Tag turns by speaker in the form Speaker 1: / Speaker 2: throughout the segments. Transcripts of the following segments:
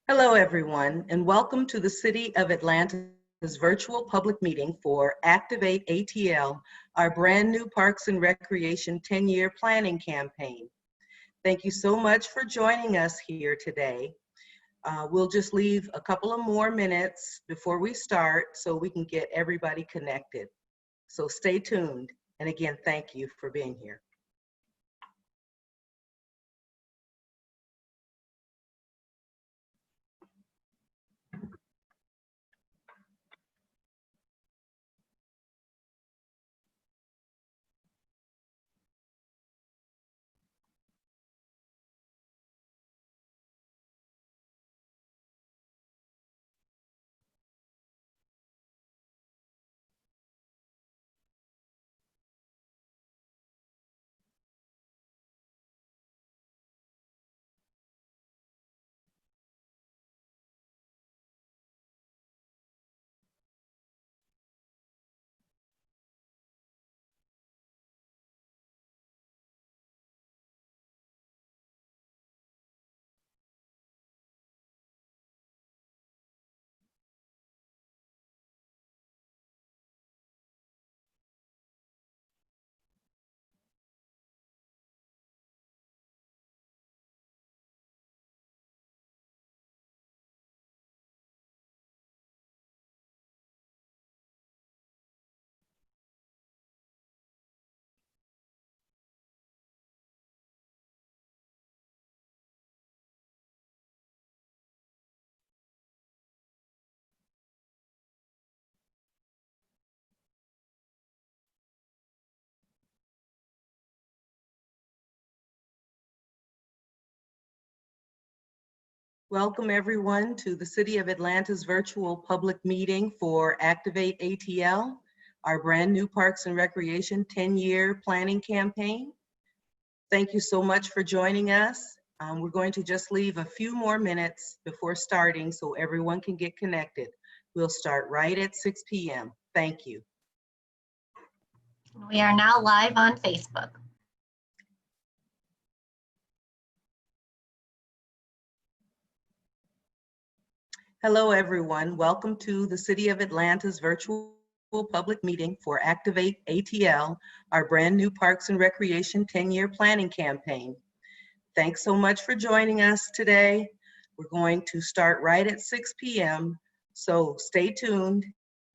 Speaker 1: Hello, everyone, and welcome to the City of Atlanta's virtual public meeting for ActivateATL, our brand new Parks and Recreation 10-year planning campaign. Thank you so much for joining us here today. We'll just leave a couple of more minutes before we start so we can get everybody connected. So stay tuned, and again, thank you for being here. Welcome everyone to the City of Atlanta's virtual public meeting for ActivateATL, our brand new Parks and Recreation 10-year planning campaign. Thank you so much for joining us. We're going to just leave a few more minutes before starting so everyone can get connected. We'll start right at 6 p.m. Thank you.
Speaker 2: We are now live on Facebook.
Speaker 1: Hello, everyone. Welcome to the City of Atlanta's virtual public meeting for ActivateATL, our brand new Parks and Recreation 10-year planning campaign. Thanks so much for joining us today. We're going to start right at 6 p.m., so stay tuned.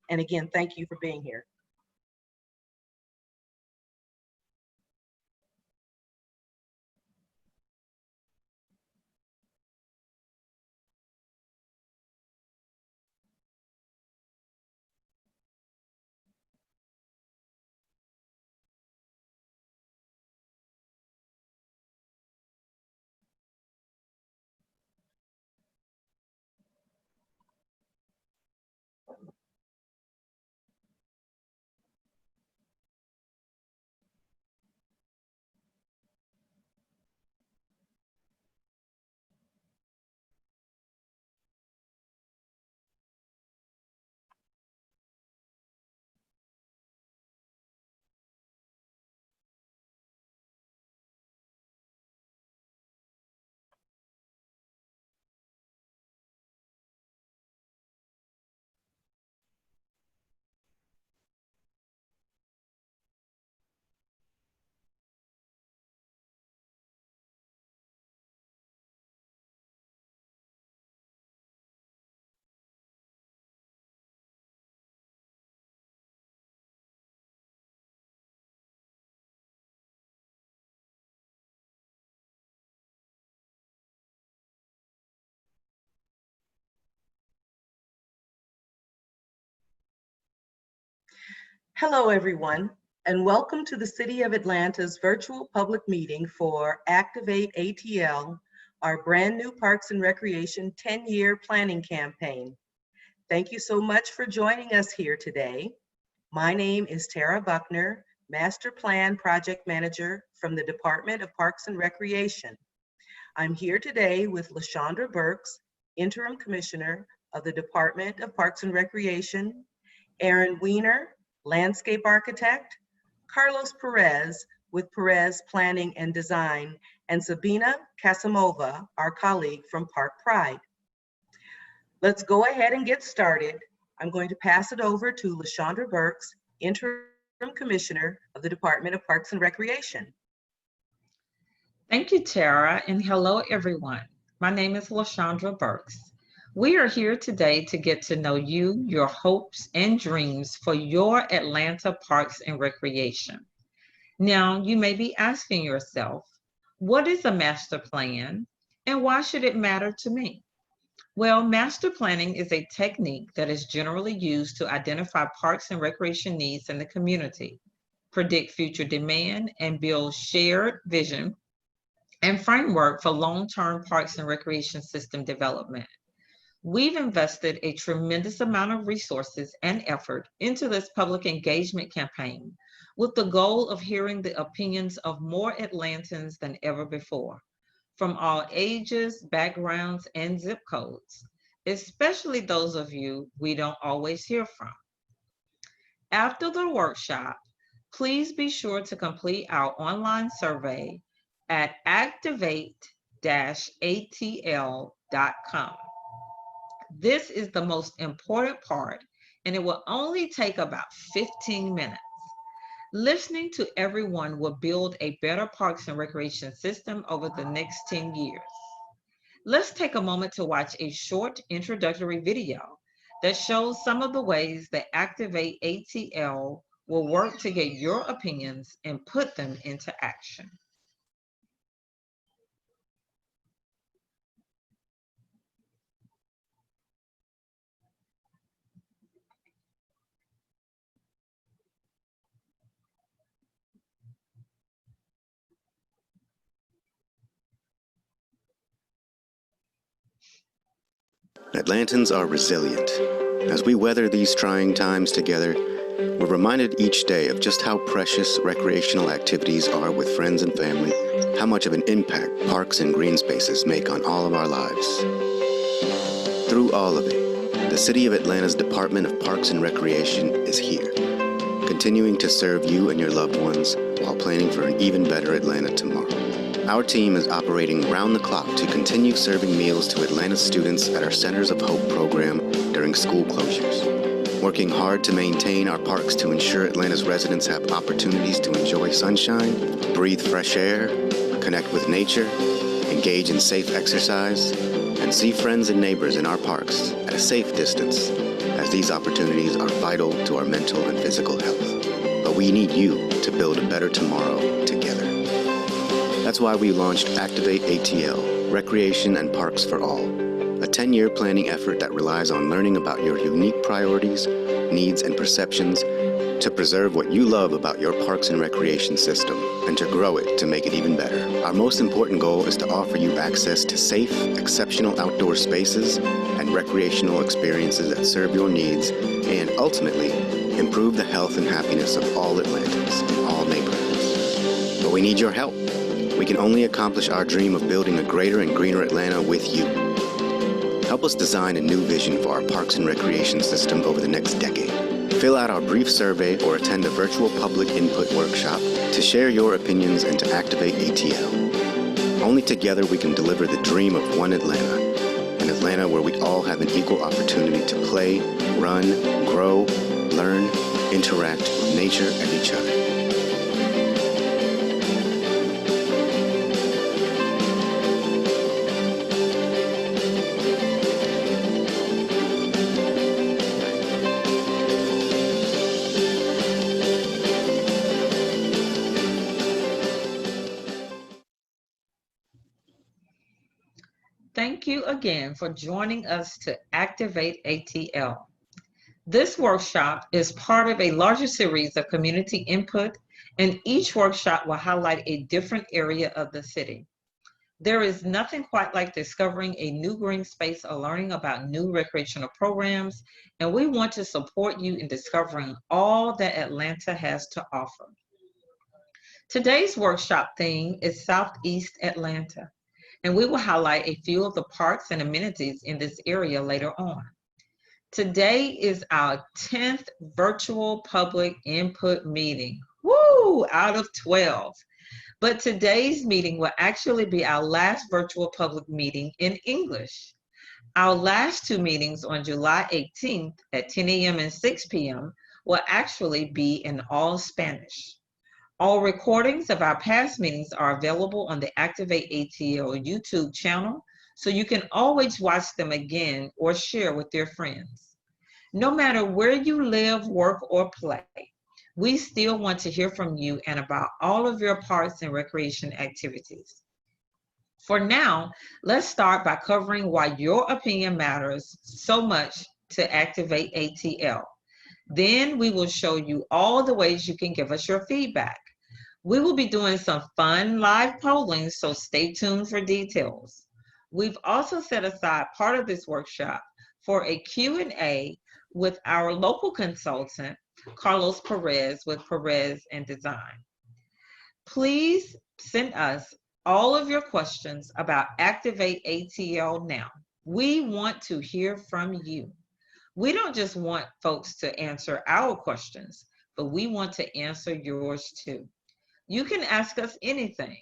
Speaker 1: And again, thank you for being here. Hello, everyone, and welcome to the City of Atlanta's virtual public meeting for ActivateATL, our brand new Parks and Recreation 10-year planning campaign. Thank you so much for joining us here today. My name is Tara Buckner, Master Plan Project Manager from the Department of Parks and Recreation. I'm here today with LaShondra Burks, Interim Commissioner of the Department of Parks and Recreation, Aaron Weiner, Landscape Architect, Carlos Perez with Perez Planning and Design, and Sabina Kasimova, our colleague from Park Pride. Let's go ahead and get started. I'm going to pass it over to LaShondra Burks, Interim Commissioner of the Department of Parks and Recreation.
Speaker 3: Thank you, Tara, and hello, everyone. My name is LaShondra Burks. We are here today to get to know you, your hopes and dreams for your Atlanta Parks and Recreation. Now, you may be asking yourself, what is a master plan and why should it matter to me? Well, master planning is a technique that is generally used to identify parks and recreation needs in the community, predict future demand, and build shared vision and framework for long-term parks and recreation system development. We've invested a tremendous amount of resources and effort into this public engagement campaign with the goal of hearing the opinions of more Atlantans than ever before, from all ages, backgrounds, and zip codes, especially those of you we don't always hear from. After the workshop, please be sure to complete our online survey at ActivateATL.com. This is the most important part, and it will only take about 15 minutes. Listening to everyone will build a better parks and recreation system over the next 10 years. Let's take a moment to watch a short introductory video that shows some of the ways that ActivateATL will work to get your opinions and put them into action.
Speaker 4: Atlantans are resilient. As we weather these trying times together, we're reminded each day of just how precious recreational activities are with friends and family, how much of an impact parks and green spaces make on all of our lives. Through all of it, the City of Atlanta's Department of Parks and Recreation is here, continuing to serve you and your loved ones while planning for an even better Atlanta tomorrow. Our team is operating round the clock to continue serving meals to Atlanta students at our Centers of Hope program during school closures, working hard to maintain our parks to ensure Atlanta's residents have opportunities to enjoy sunshine, breathe fresh air, connect with nature, engage in safe exercise, and see friends and neighbors in our parks at a safe distance, as these opportunities are vital to our mental and physical health. But we need you to build a better tomorrow together. That's why we launched ActivateATL, Recreation and Parks for All, a 10-year planning effort that relies on learning about your unique priorities, needs, and perceptions to preserve what you love about your parks and recreation system and to grow it to make it even better. Our most important goal is to offer you access to safe, exceptional outdoor spaces and recreational experiences that serve your needs and, ultimately, improve the health and happiness of all Atlantans in all neighborhoods. But we need your help. We can only accomplish our dream of building a greater and greener Atlanta with you. Help us design a new vision for our parks and recreation system over the next decade. Fill out our brief survey or attend a virtual public input workshop to share your opinions and to activate ATL. Only together we can deliver the dream of one Atlanta, an Atlanta where we all have an equal opportunity to play, run, grow, learn, interact with nature and each other.
Speaker 3: Thank you again for joining us to Activate ATL. This workshop is part of a larger series of community input, and each workshop will highlight a different area of the city. There is nothing quite like discovering a new green space or learning about new recreational programs, and we want to support you in discovering all that Atlanta has to offer. Today's workshop theme is Southeast Atlanta, and we will highlight a few of the parks and amenities in this area later on. Today is our 10th virtual public input meeting. Woo! Out of 12. But today's meeting will actually be our last virtual public meeting in English. Our last two meetings on July 18th at 10 a.m. and 6 p.m. will actually be in all Spanish. All recordings of our past meetings are available on the ActivateATL YouTube channel, so you can always watch them again or share with your friends. No matter where you live, work, or play, we still want to hear from you and about all of your parks and recreation activities. For now, let's start by covering why your opinion matters so much to ActivateATL. Then we will show you all the ways you can give us your feedback. We will be doing some fun live polling, so stay tuned for details. We've also set aside part of this workshop for a Q&A with our local consultant, Carlos Perez with Perez and Design. Please send us all of your questions about ActivateATL now. We want to hear from you. We don't just want folks to answer our questions, but we want to answer yours too. You can ask us anything.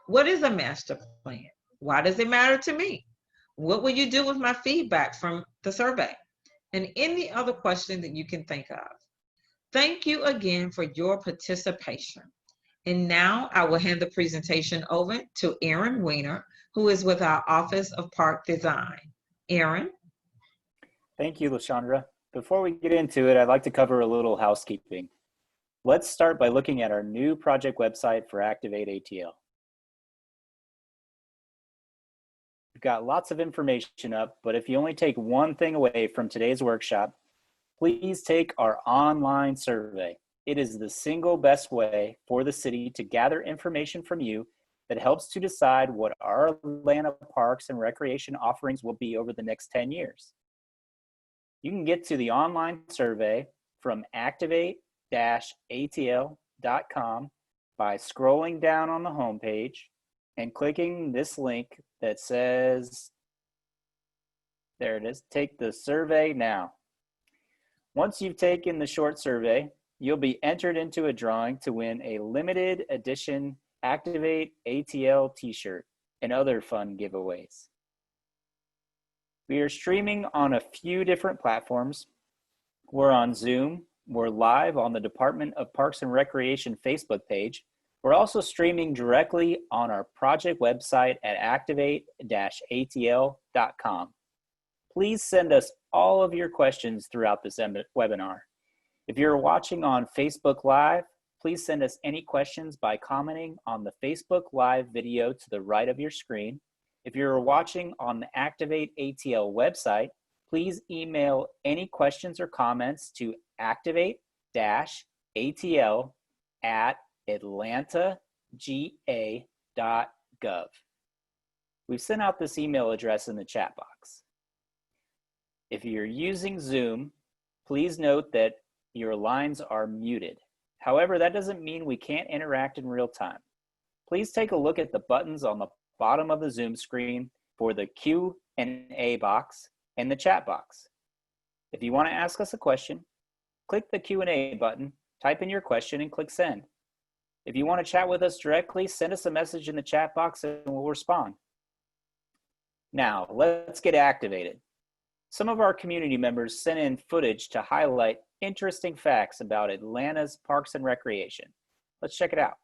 Speaker 3: What is a master plan? Why does it matter to me? What will you do with my feedback from the survey? And any other question that you can think of. Thank you again for your participation. And now I will hand the presentation over to Aaron Weiner, who is with our Office of Park Design. Aaron?
Speaker 5: Thank you, LaShondra. Before we get into it, I'd like to cover a little housekeeping. Let's start by looking at our new project website for ActivateATL. We've got lots of information up, but if you only take one thing away from today's workshop, please take our online survey. It is the single best way for the city to gather information from you that helps to decide what our Atlanta parks and recreation offerings will be over the next 10 years. You can get to the online survey from ActivateATL.com by scrolling down on the homepage and clicking this link that says, there it is, take the survey now. Once you've taken the short survey, you'll be entered into a drawing to win a limited edition ActivateATL T-Shirt and other fun giveaways. We are streaming on a few different platforms. We're on Zoom. We're live on the Department of Parks and Recreation Facebook page. We're also streaming directly on our project website at ActivateATL.com. Please send us all of your questions throughout this webinar. If you're watching on Facebook Live, please send us any questions by commenting on the Facebook Live video to the right of your screen. If you're watching on the ActivateATL website, please email any questions or comments to activate-atl@atlantag.gov. We've sent out this email address in the chat box. If you're using Zoom, please note that your lines are muted. However, that doesn't mean we can't interact in real time. Please take a look at the buttons on the bottom of the Zoom screen for the Q&A box and the chat box. If you want to ask us a question, click the Q&A button, type in your question, and click send. If you want to chat with us directly, send us a message in the chat box and we'll respond. Now, let's get activated. Some of our community members sent in footage to highlight interesting facts about Atlanta's parks and recreation. Let's check it out.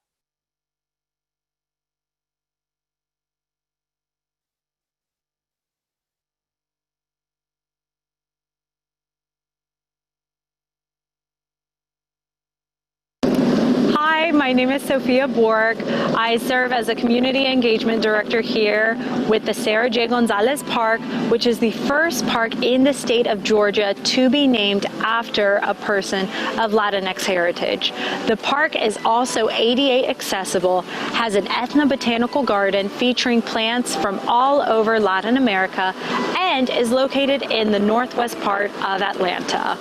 Speaker 6: Hi, my name is Sophia Borg. I serve as a Community Engagement Director here with the Sarah J. Gonzalez Park, which is the first park in the state of Georgia to be named after a person of Latinx heritage. The park is also ADA accessible, has an ethnobotanical garden featuring plants from all over Latin America, and is located in the northwest part of Atlanta.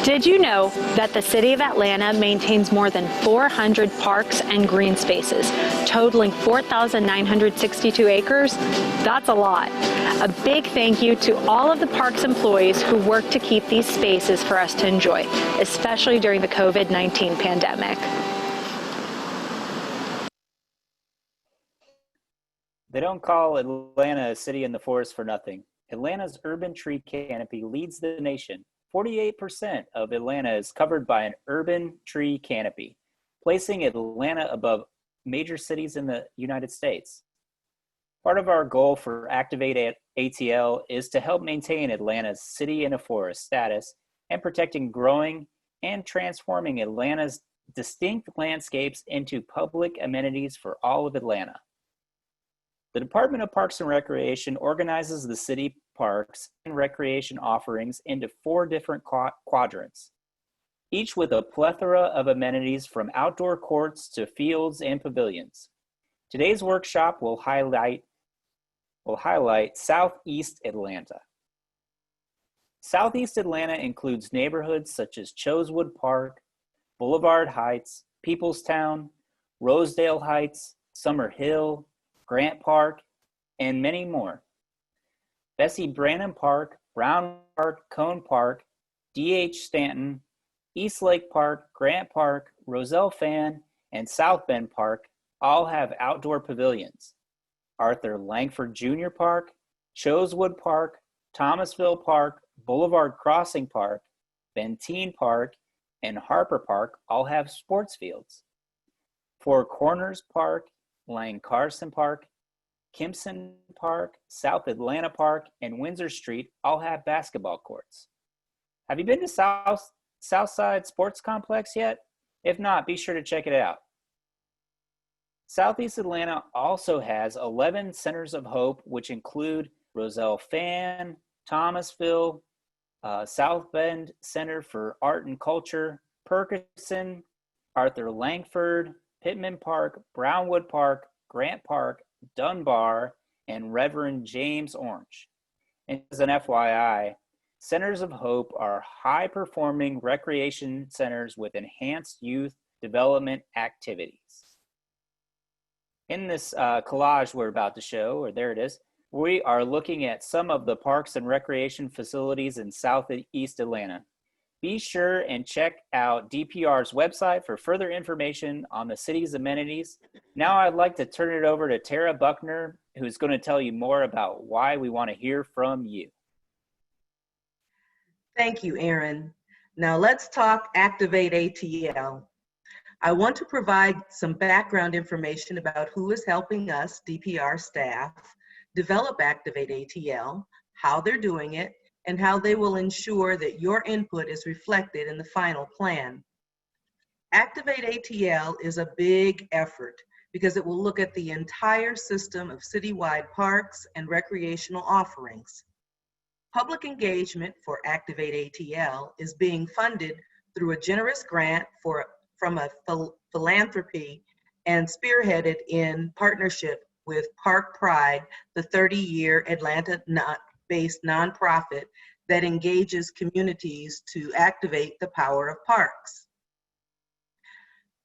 Speaker 6: Did you know that the City of Atlanta maintains more than 400 parks and green spaces, totaling 4,962 acres? That's a lot. A big thank you to all of the parks employees who work to keep these spaces for us to enjoy, especially during the COVID-19 pandemic.
Speaker 5: They don't call Atlanta a city in the forest for nothing. Atlanta's urban tree canopy leads the nation. 48% of Atlanta is covered by an urban tree canopy, placing Atlanta above major cities in the United States. Part of our goal for ActivateATL is to help maintain Atlanta's city in a forest status and protecting, growing, and transforming Atlanta's distinct landscapes into public amenities for all of Atlanta. The Department of Parks and Recreation organizes the city parks and recreation offerings into 4 different quadrants, each with a plethora of amenities from outdoor courts to fields and pavilions. Today's workshop will highlight Southeast Atlanta. Southeast Atlanta includes neighborhoods such as Chosewood Park, Boulevard Heights, Peoplestown, Rosedale Heights, Summer Hill, Grant Park, and many more. Bessie Brannan Park, Brown Park, Cone Park, D.H. Stanton, East Lake Park, Grant Park, Roselle Fan, and South Bend Park all have outdoor pavilions. Arthur Langford Jr. Park, Chosewood Park, Thomasville Park, Boulevard Crossing Park, Benteen Park, and Harper Park all have sports fields. Four Corners Park, Lang Carson Park, Kimpson Park, South Atlanta Park, and Windsor Street all have basketball courts. Have you been to Southside Sports Complex yet? If not, be sure to check it out. Southeast Atlanta also has 11 centers of hope, which include Roselle Fan, Thomasville, South Bend Center for Art and Culture, Perkinson, Arthur Langford, Pittman Park, Brownwood Park, Grant Park, Dunbar, and Reverend James Orange. And as an FYI, Centers of Hope are high-performing recreation centers with enhanced youth development activities. In this collage we're about to show, or there it is, we are looking at some of the parks and recreation facilities in Southeast Atlanta. Be sure and check out DPR's website for further information on the city's amenities. Now I'd like to turn it over to Tara Buckner, who's going to tell you more about why we want to hear from you.
Speaker 1: Thank you, Aaron. Now let's talk ActivateATL. I want to provide some background information about who is helping us, DPR staff, develop ActivateATL, how they're doing it, and how they will ensure that your input is reflected in the final plan. ActivateATL is a big effort because it will look at the entire system of citywide parks and recreational offerings. Public engagement for ActivateATL is being funded through a generous grant from a philanthropy and spearheaded in partnership with Park Pride, the 30-year Atlanta-based nonprofit that engages communities to activate the power of parks.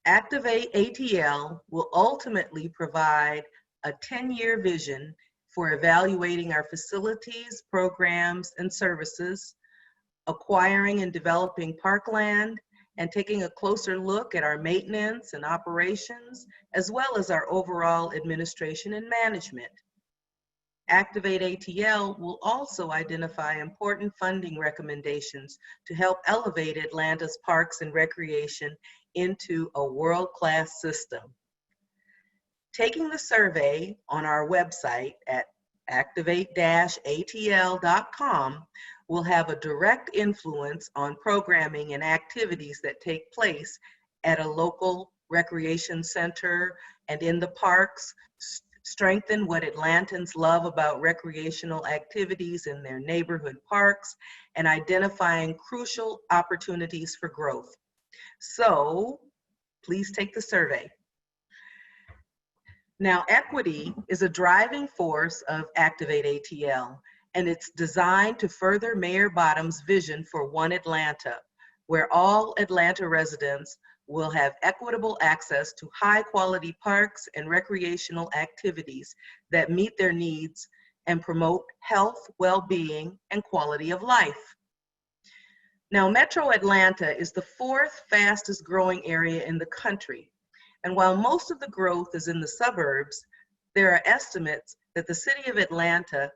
Speaker 1: ActivateATL will ultimately provide a 10-year vision for evaluating our facilities, programs, and services, acquiring and developing parkland, and taking a closer look at our maintenance and operations, as well as our overall administration and management. ActivateATL will also identify important funding recommendations to help elevate Atlanta's parks and recreation into a world-class system. Taking the survey on our website at activate-atl.com will have a direct influence on programming and activities that take place at a local recreation center and in the parks, strengthen what Atlantans love about recreational activities in their neighborhood parks, and identifying crucial opportunities for growth. So please take the survey. Now, equity is a driving force of ActivateATL, and it's designed to further Mayor Bottom's vision for One Atlanta, where all Atlanta residents will have equitable access to high-quality parks and recreational activities that meet their needs and promote health, well-being, and quality of life. Now, Metro Atlanta is the 4th fastest growing area in the country. And while most of the growth is in the suburbs, there are estimates that the city of Atlanta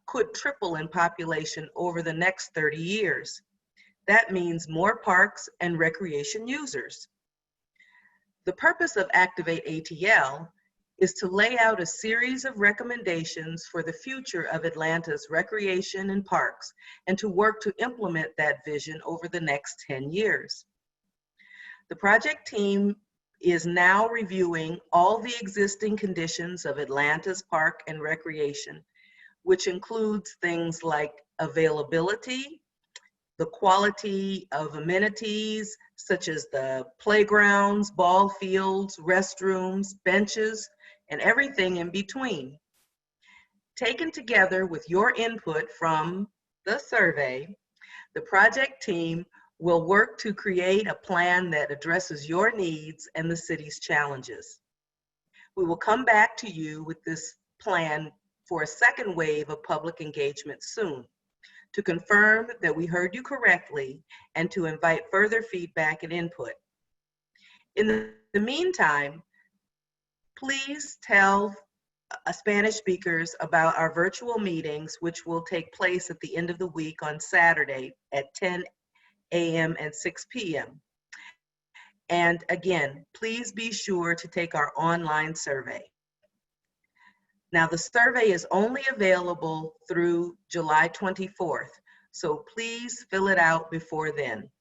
Speaker 1: could triple in population over the next 30 years. That means more parks and recreation users. The purpose of ActivateATL is to lay out a series of recommendations for the future of Atlanta's recreation and parks, and to work to implement that vision over the next 10 years. The project team is now reviewing all the existing conditions of Atlanta's park and recreation, which includes things like availability, the quality of amenities, such as the playgrounds, ball fields, restrooms, benches, and everything in between. Taken together with your input from the survey, the project team will work to create a plan that addresses your needs and the city's challenges. We will come back to you with this plan for a second wave of public engagement soon, to confirm that we heard you correctly and to invite further feedback and input. In the meantime, please tell Spanish speakers about our virtual meetings, which will take place at the end of the week on Saturday at 10 a.m. and 6 p.m. And again, please be sure to take our online survey. Now, the survey is only available through July 24th, so please fill it out before then.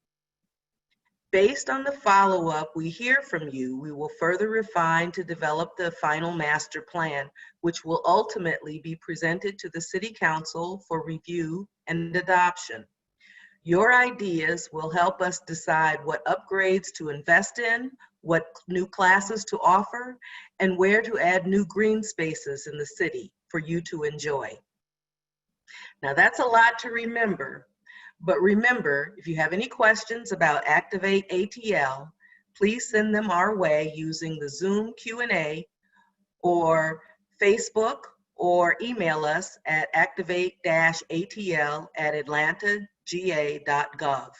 Speaker 1: Based on the follow-up we hear from you, we will further refine to develop the final master plan, which will ultimately be presented to the City Council for review and adoption. Your ideas will help us decide what upgrades to invest in, what new classes to offer, and where to add new green spaces in the city for you to enjoy. Now, that's a lot to remember, but remember, if you have any questions about ActivateATL, please send them our way using the Zoom Q&A or Facebook, or email us at activate-atl@atlanta.ga.gov.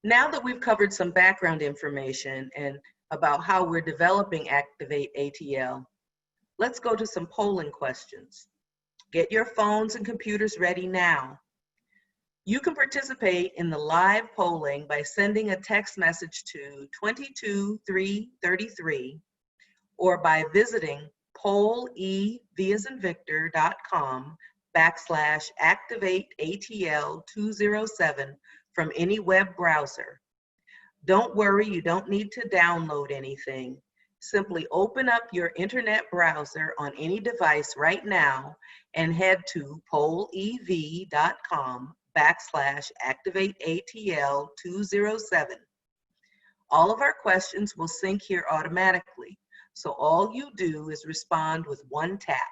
Speaker 1: Now that we've covered some background information and about how we're developing ActivateATL, let's go to some polling questions. Get your phones and computers ready now. You can participate in the live polling by sending a text message to 22333 or by visiting pollevinvictor.com/ActivateATL207 from any web browser. Don't worry, you don't need to download anything. Simply open up your internet browser on any device right now and head to pollev.com/ActivateATL207. All of our questions will sync here automatically, so all you do is respond with one tap.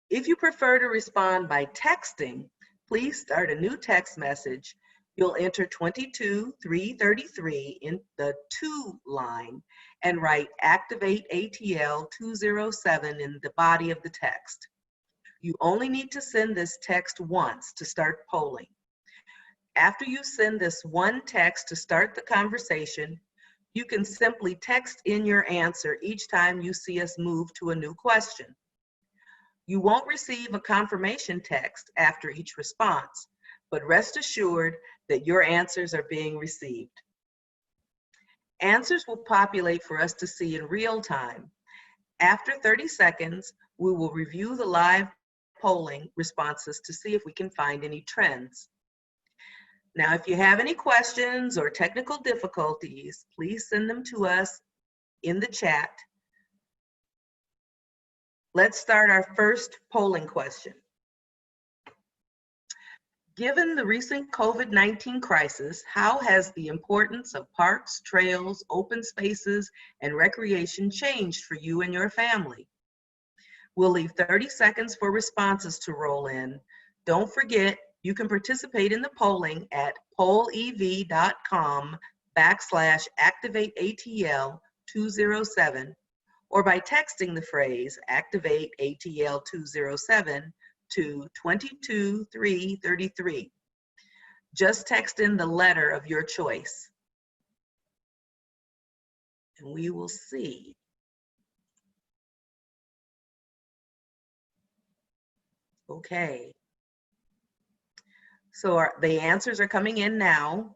Speaker 1: If you prefer to respond by texting, please start a new text message. You'll enter 22333 in the to line and write ActivateATL207 in the body of the text. You only need to send this text once to start polling. After you send this one text to start the conversation, you can simply text in your answer each time you see us move to a new question. You won't receive a confirmation text after each response, but rest assured that your answers are being received. Answers will populate for us to see in real time. After 30 seconds, we will review the live polling responses to see if we can find any trends. Now, if you have any questions or technical difficulties, please send them to us in the chat. Let's start our first polling question. Given the recent COVID-19 crisis, how has the importance of parks, trails, open spaces, and recreation changed for you and your family? We'll leave 30 seconds for responses to roll in. Don't forget, you can participate in the polling at pollev.com/ActivateATL207 or by texting the phrase ActivateATL207 to 22333. Just text in the letter of your choice. And we will see. Okay. So the answers are coming in now.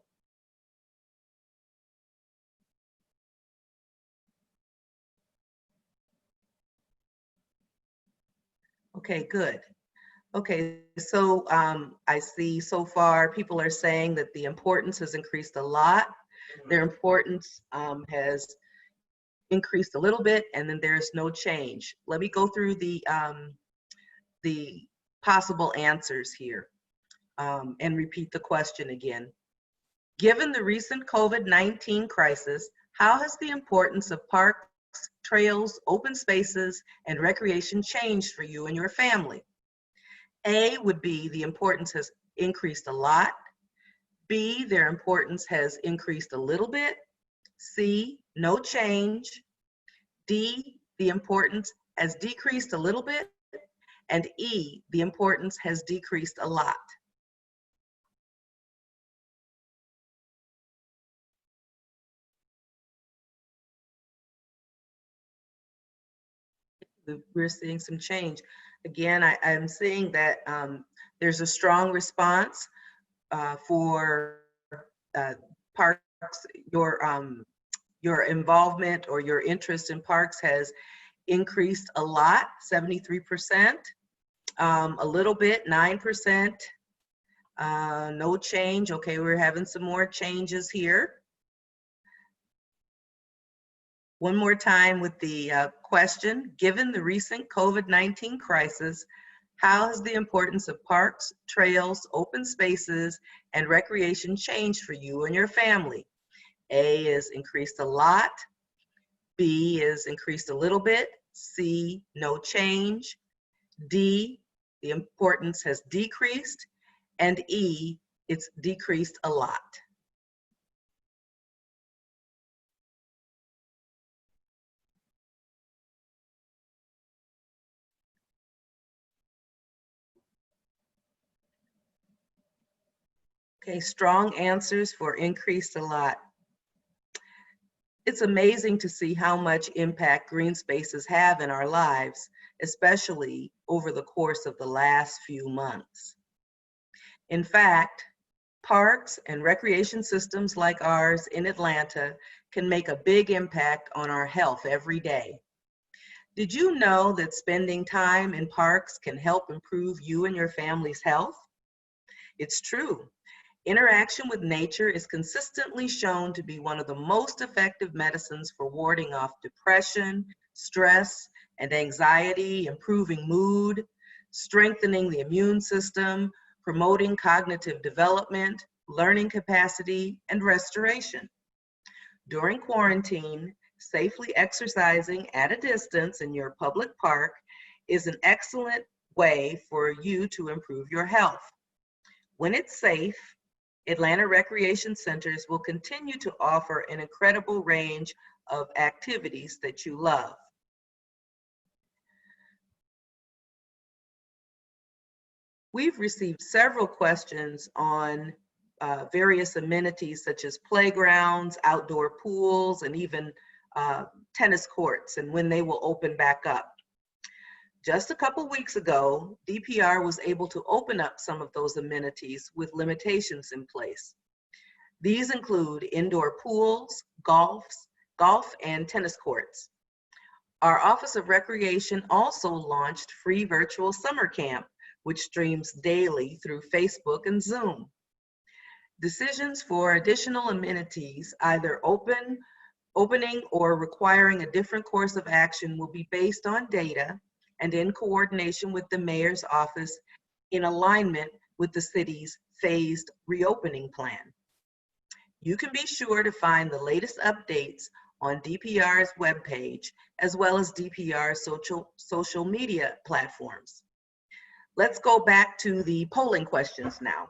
Speaker 1: Okay, good. Okay, so I see so far people are saying that the importance has increased a lot. Their importance has increased a little bit, and then there's no change. Let me go through the possible answers here and repeat the question again. Given the recent COVID-19 crisis, how has the importance of parks, trails, open spaces, and recreation changed for you and your family? A would be the importance has increased a lot. B, their importance has increased a little bit. C, no change. D, the importance has decreased a little bit. And E, the importance has decreased a lot. We're seeing some change. Again, I'm seeing that there's a strong response for parks. Your involvement or your interest in parks has increased a lot, 73%, a little bit, 9%, no change. Okay, we're having some more changes here. One more time with the question, given the recent COVID-19 crisis, how has the importance of parks, trails, open spaces, and recreation changed for you and your family? A is increased a lot. B is increased a little bit. C, no change. D, the importance has decreased. And E, it's decreased a lot. Okay, strong answers for increased a lot. It's amazing to see how much impact green spaces have in our lives, especially over the course of the last few months. In fact, parks and recreation systems like ours in Atlanta can make a big impact on our health every day. Did you know that spending time in parks can help improve you and your family's health? It's true. Interaction with nature is consistently shown to be one of the most effective medicines for warding off depression, stress, and anxiety, improving mood, strengthening the immune system, promoting cognitive development, learning capacity, and restoration. During quarantine, safely exercising at a distance in your public park is an excellent way for you to improve your health. When it's safe, Atlanta Recreation Centers will continue to offer an incredible range of activities that you love. We've received several questions on various amenities such as playgrounds, outdoor pools, and even tennis courts and when they will open back up. Just a couple weeks ago, DPR was able to open up some of those amenities with limitations in place. These include indoor pools, golf, and tennis courts. Our Office of Recreation also launched free virtual summer camp, which streams daily through Facebook and Zoom. Decisions for additional amenities, either opening or requiring a different course of action, will be based on data and in coordination with the mayor's office in alignment with the city's phased reopening plan. You can be sure to find the latest updates on DPR's webpage, as well as DPR's social media platforms. Let's go back to the polling questions now.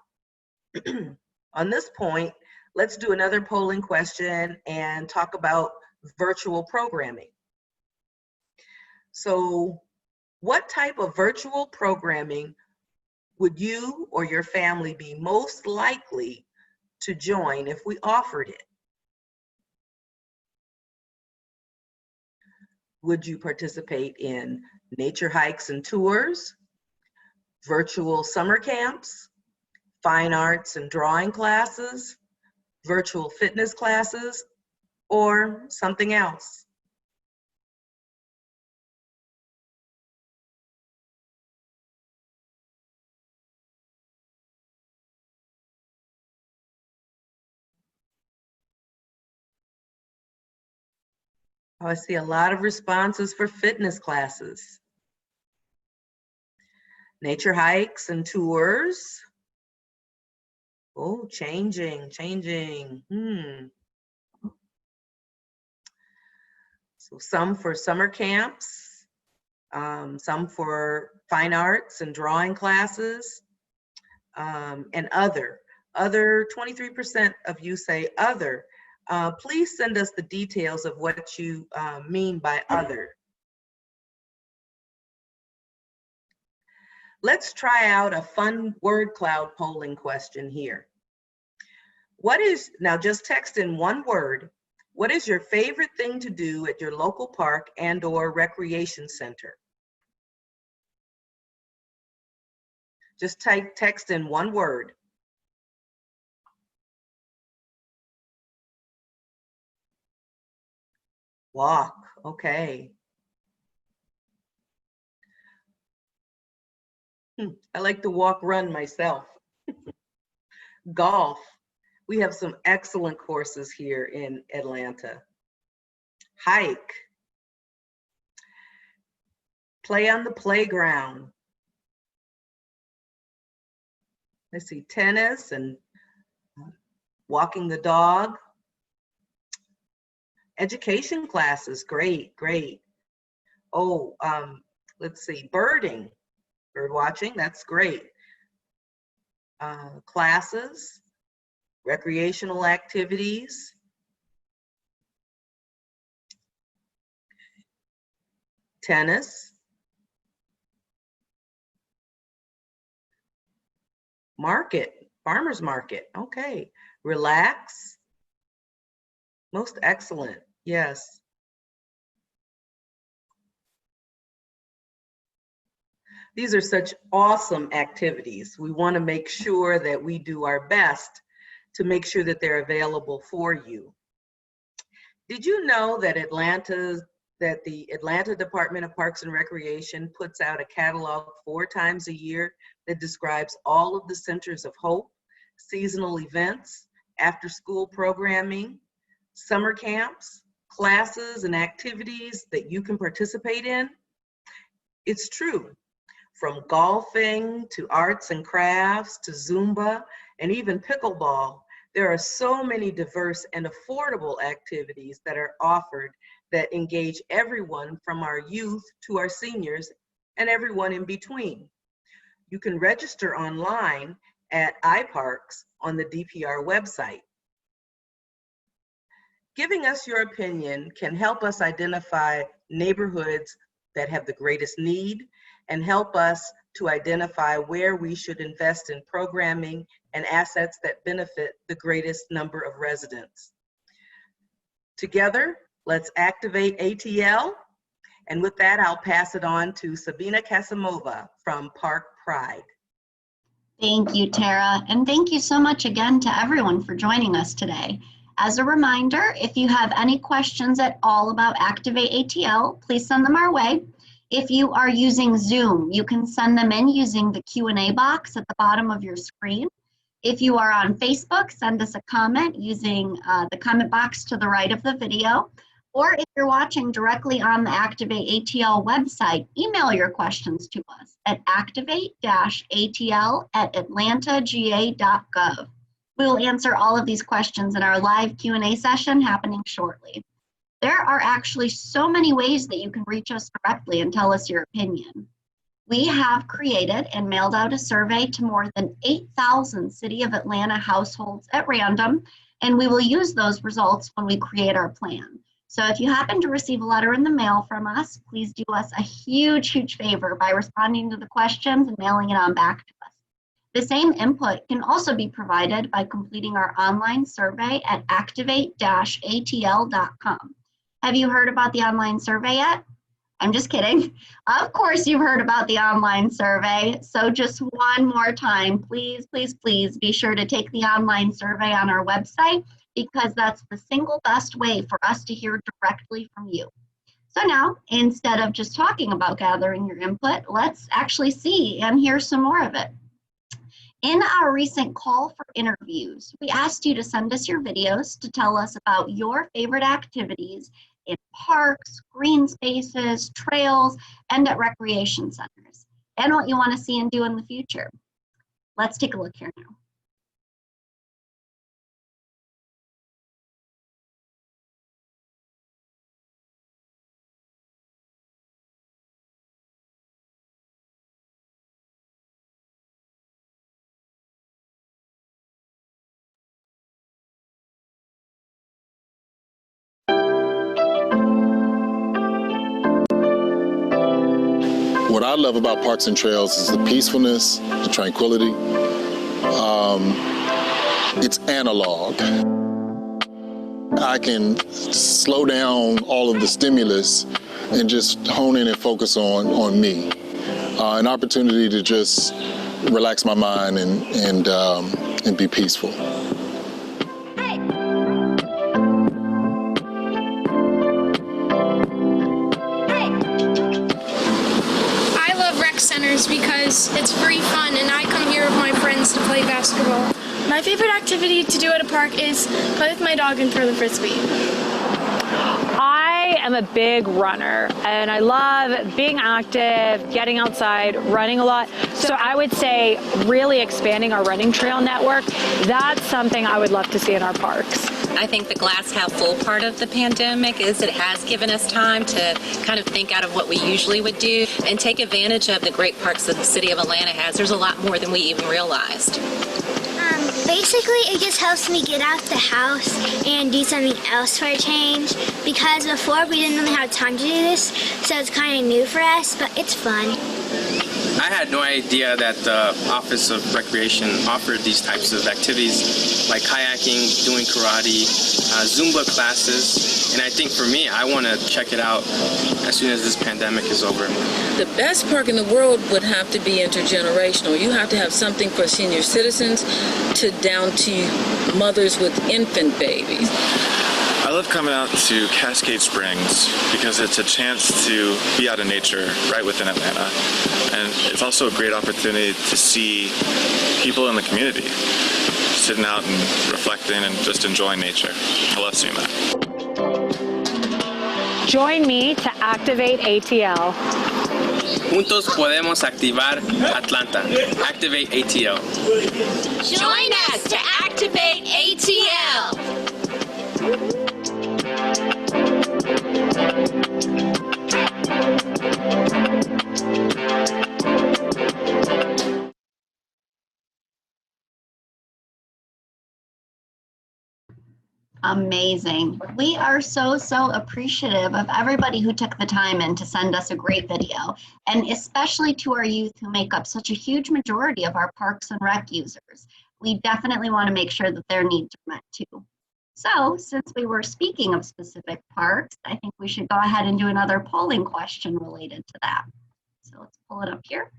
Speaker 1: On this point, let's do another polling question and talk about virtual programming. So, what type of virtual programming would you or your family be most likely to join if we offered it? Would you participate in nature hikes and tours, virtual summer camps, fine arts and drawing classes, virtual fitness classes, or something else? Oh, I see a lot of responses for fitness classes. Nature hikes and tours. Oh, changing. So some for summer camps, some for fine arts and drawing classes, and other. Other, 23% of you say other. Please send us the details of what you mean by other. Let's try out a fun word cloud polling question here. Now just text in one word, what is your favorite thing to do at your local park and/or recreation center? Just text in one word. Walk, okay. I like to walk, run myself. Golf. We have some excellent courses here in Atlanta. Hike. Play on the playground. Let's see, tennis and walking the dog. Education classes, great. Oh, let's see, birding. Bird watching, that's great. Classes, recreational activities. Tennis. Market, farmer's market, okay. Relax. Most excellent, yes. These are such awesome activities. We want to make sure that we do our best to make sure that they're available for you. Did you know that the Atlanta Department of Parks and Recreation puts out a catalog 4 times a year that describes all of the centers of hope, seasonal events, after-school programming, summer camps, classes, and activities that you can participate in? It's true. From golfing to arts and crafts to Zumba and even pickleball, there are so many diverse and affordable activities that are offered that engage everyone from our youth to our seniors and everyone in between. You can register online at iParks on the DPR website. Giving us your opinion can help us identify neighborhoods that have the greatest need and help us to identify where we should invest in programming and assets that benefit the greatest number of residents. Together, let's activate ATL. And with that, I'll pass it on to Sabina Kasimova from Park Pride.
Speaker 2: Thank you, Tara, and thank you so much again to everyone for joining us today. As a reminder, if you have any questions at all about ActivateATL, please send them our way. If you are using Zoom, you can send them in using the Q&A box at the bottom of your screen. If you are on Facebook, send us a comment using the comment box to the right of the video. Or if you're watching directly on the ActivateATL website, email your questions to us at activate-atl@atlantagA.gov. We will answer all of these questions in our live Q&A session happening shortly. There are actually so many ways that you can reach us directly and tell us your opinion. We have created and mailed out a survey to more than 8,000 City of Atlanta households at random, and we will use those results when we create our plan. So if you happen to receive a letter in the mail from us, please do us a huge favor by responding to the questions and mailing it on back to us. The same input can also be provided by completing our online survey at activate-atl.com. Have you heard about the online survey yet? I'm just kidding. Of course, you've heard about the online survey. So just one more time, please, please, please be sure to take the online survey on our website, because that's the single best way for us to hear directly from you. So now, instead of just talking about gathering your input, let's actually see and hear some more of it. In our recent call for interviews, we asked you to send us your videos to tell us about your favorite activities in parks, green spaces, trails, and at recreation centers, and what you want to see and do in the future. Let's take a look here now.
Speaker 7: What I love about parks and trails is the peacefulness, the tranquility. It's analog. I can slow down all of the stimulus and just hone in and focus on me. An opportunity to just relax my mind and be peaceful.
Speaker 8: Centers because it's free fun and I come here with my friends to play basketball. My favorite activity to do at a park is play with my dog and throw the frisbee.
Speaker 6: I am a big runner and I love being active, getting outside, running a lot. So I would say really expanding our running trail network. That's something I would love to see in our parks.
Speaker 9: I think the glass half full part of the pandemic is it has given us time to kind of think out of what we usually would do and take advantage of the great parks that the city of Atlanta has. There's a lot more than we even realized.
Speaker 10: Basically, it just helps me get out the house and do something else for a change, because before we didn't really have time to do this, so it's kind of new for us, but it's fun.
Speaker 11: I had no idea that the Office of Recreation offered these types of activities like kayaking, doing karate, Zumba classes, and I think for me, I want to check it out as soon as this pandemic is over.
Speaker 12: The best park in the world would have to be intergenerational. You have to have something for senior citizens to down to mothers with infant babies.
Speaker 13: I love coming out to Cascade Springs because it's a chance to be out in nature right within Atlanta. And it's also a great opportunity to see people in the community sitting out and reflecting and just enjoying nature. I love seeing that.
Speaker 6: Join me to Activate ATL.
Speaker 11: Juntos podemos activar Atlanta. Activate ATL.
Speaker 14: Join us to Activate ATL.
Speaker 2: Amazing. We are so appreciative of everybody who took the time in to send us a great video, and especially to our youth who make up such a huge majority of our parks and rec users. We definitely want to make sure that their needs are met too. So since we were speaking of specific parks, I think we should go ahead and do another polling question related to that. So let's pull it up here.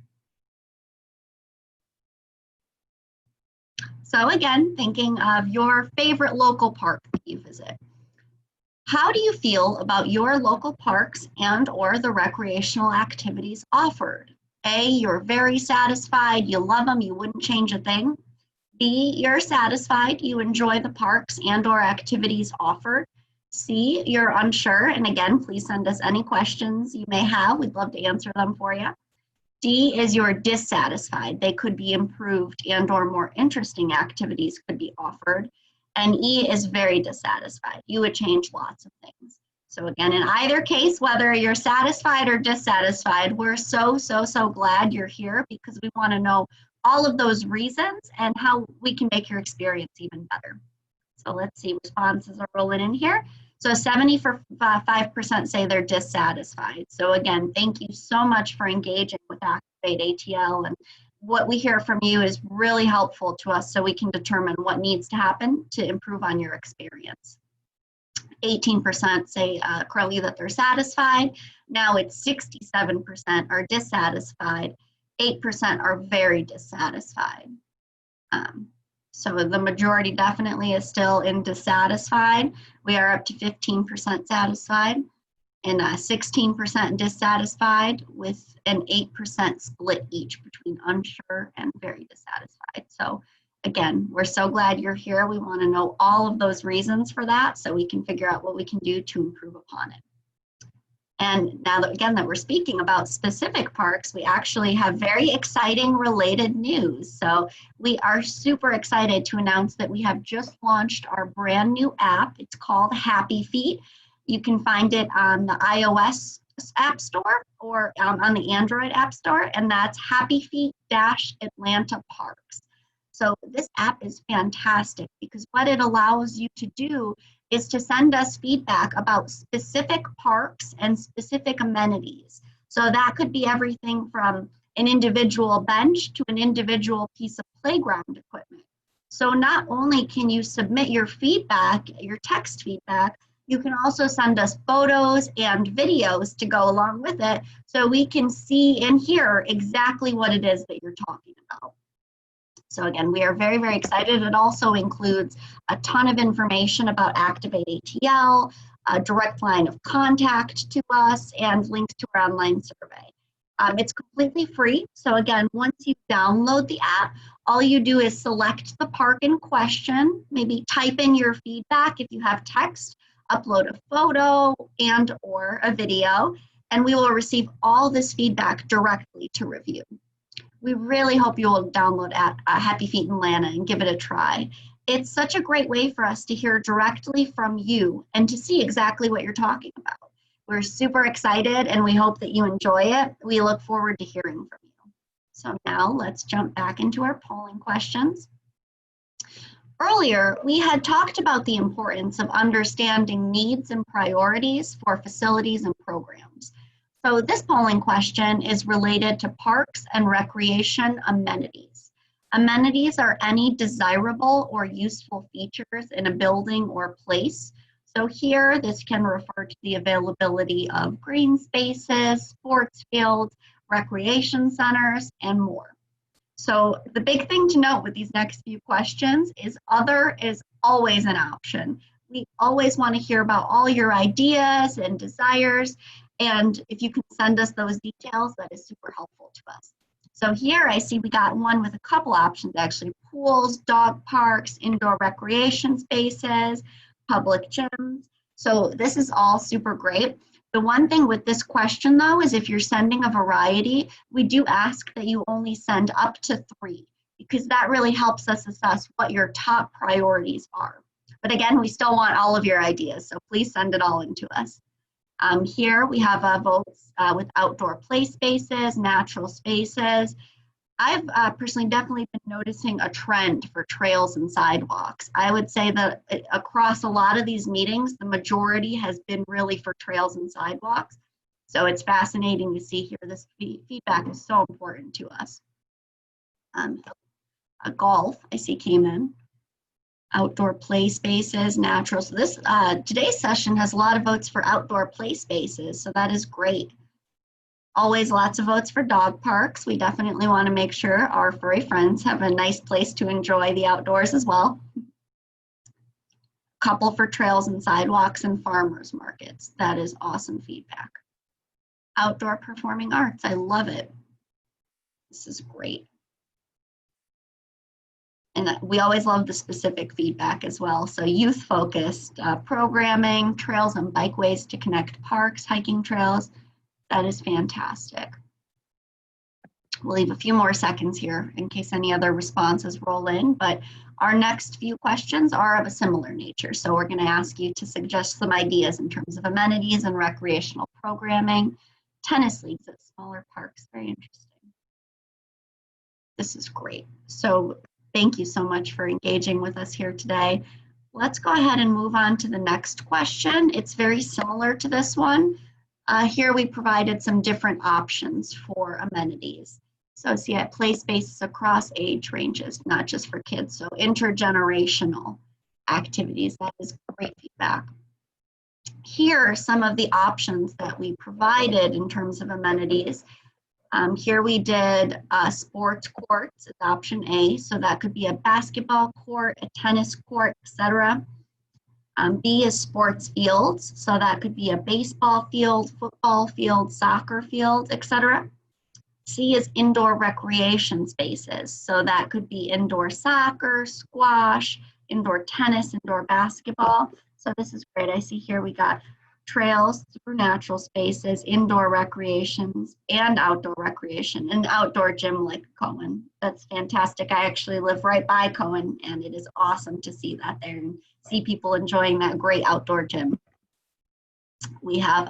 Speaker 2: So again, thinking of your favorite local park that you visit. How do you feel about your local parks and/or the recreational activities offered? A, you're very satisfied, you love them, you wouldn't change a thing. B, you're satisfied, you enjoy the parks and/or activities offered. C, you're unsure, and again, please send us any questions you may have. We'd love to answer them for you. D is you're dissatisfied. They could be improved and/or more interesting activities could be offered. And E is very dissatisfied. You would change lots of things. So again, in either case, whether you're satisfied or dissatisfied, we're so glad you're here, because we want to know all of those reasons and how we can make your experience even better. So let's see, responses are rolling in here. So 75% say they're dissatisfied. So again, thank you so much for engaging with ActivateATL, and what we hear from you is really helpful to us so we can determine what needs to happen to improve on your experience. 18% say currently that they're satisfied. Now it's 67% are dissatisfied. 8% are very dissatisfied. So the majority definitely is still in dissatisfied. We are up to 15% satisfied and 16% dissatisfied, with an 8% split each between unsure and very dissatisfied. So again, we're so glad you're here. We want to know all of those reasons for that so we can figure out what we can do to improve upon it. And now that, again, that we're speaking about specific parks, we actually have very exciting related news. So we are super excited to announce that we have just launched our brand new app. It's called Happy Feet. You can find it on the iOS App Store or on the Android App Store, and that's Happy Feet-Atlanta Parks. So this app is fantastic because what it allows you to do is to send us feedback about specific parks and specific amenities. So that could be everything from an individual bench to an individual piece of playground equipment. So not only can you submit your feedback, your text feedback, you can also send us photos and videos to go along with it so we can see and hear exactly what it is that you're talking about. So again, we are very, very excited. It also includes a ton of information about ActivateATL, a direct line of contact to us, and links to our online survey. It's completely free. So again, once you download the app, all you do is select the park in question, maybe type in your feedback if you have text, upload a photo and or a video, and we will receive all this feedback directly to review. We really hope you will download Happy Feet Atlanta and give it a try. It's such a great way for us to hear directly from you and to see exactly what you're talking about. We're super excited and we hope that you enjoy it. We look forward to hearing from you. So now let's jump back into our polling questions. Earlier, we had talked about the importance of understanding needs and priorities for facilities and programs. So this polling question is related to parks and recreation amenities. Amenities are any desirable or useful features in a building or place. So here, this can refer to the availability of green spaces, sports fields, recreation centers, and more. So the big thing to note with these next few questions is other is always an option. We always want to hear about all your ideas and desires. And if you can send us those details, that is super helpful to us. So here I see we got one with a couple options actually: pools, dog parks, indoor recreation spaces, public gyms. So this is all super great. The one thing with this question though is if you're sending a variety, we do ask that you only send up to 3 because that really helps us assess what your top priorities are. But again, we still want all of your ideas, so please send it all in to us. Here we have votes with outdoor play spaces, natural spaces. I've personally definitely been noticing a trend for trails and sidewalks. I would say that across a lot of these meetings, the majority has been really for trails and sidewalks. So it's fascinating to see here. This feedback is so important to us. Golf, I see came in. Outdoor play spaces, natural. So this today's session has a lot of votes for outdoor play spaces, so that is great. Always lots of votes for dog parks. We definitely want to make sure our furry friends have a nice place to enjoy the outdoors as well. Couple for trails and sidewalks and farmers markets. That is awesome feedback. Outdoor performing arts, I love it. This is great. And we always love the specific feedback as well. So youth-focused programming, trails and bikeways to connect parks, hiking trails. That is fantastic. We'll leave a few more seconds here in case any other responses roll in, but our next few questions are of a similar nature. So we're going to ask you to suggest some ideas in terms of amenities and recreational programming, tennis leagues at smaller parks. Very interesting. This is great. So thank you so much for engaging with us here today. Let's go ahead and move on to the next question. It's very similar to this one. Here we provided some different options for amenities. So see, at play spaces across age ranges, not just for kids. So intergenerational activities, that is great feedback. Here are some of the options that we provided in terms of amenities. Here we did sports courts as option A, so that could be a basketball court, a tennis court, etc. B is sports fields, so that could be a baseball field, football field, soccer field, etc. C is indoor recreation spaces, so that could be indoor soccer, squash, indoor tennis, indoor basketball. So this is great. I see here we got trails through natural spaces, indoor recreations, and outdoor recreation, and outdoor gym like Cohen. That's fantastic. I actually live right by Cohen, and it is awesome to see that there and see people enjoying that great outdoor gym. We have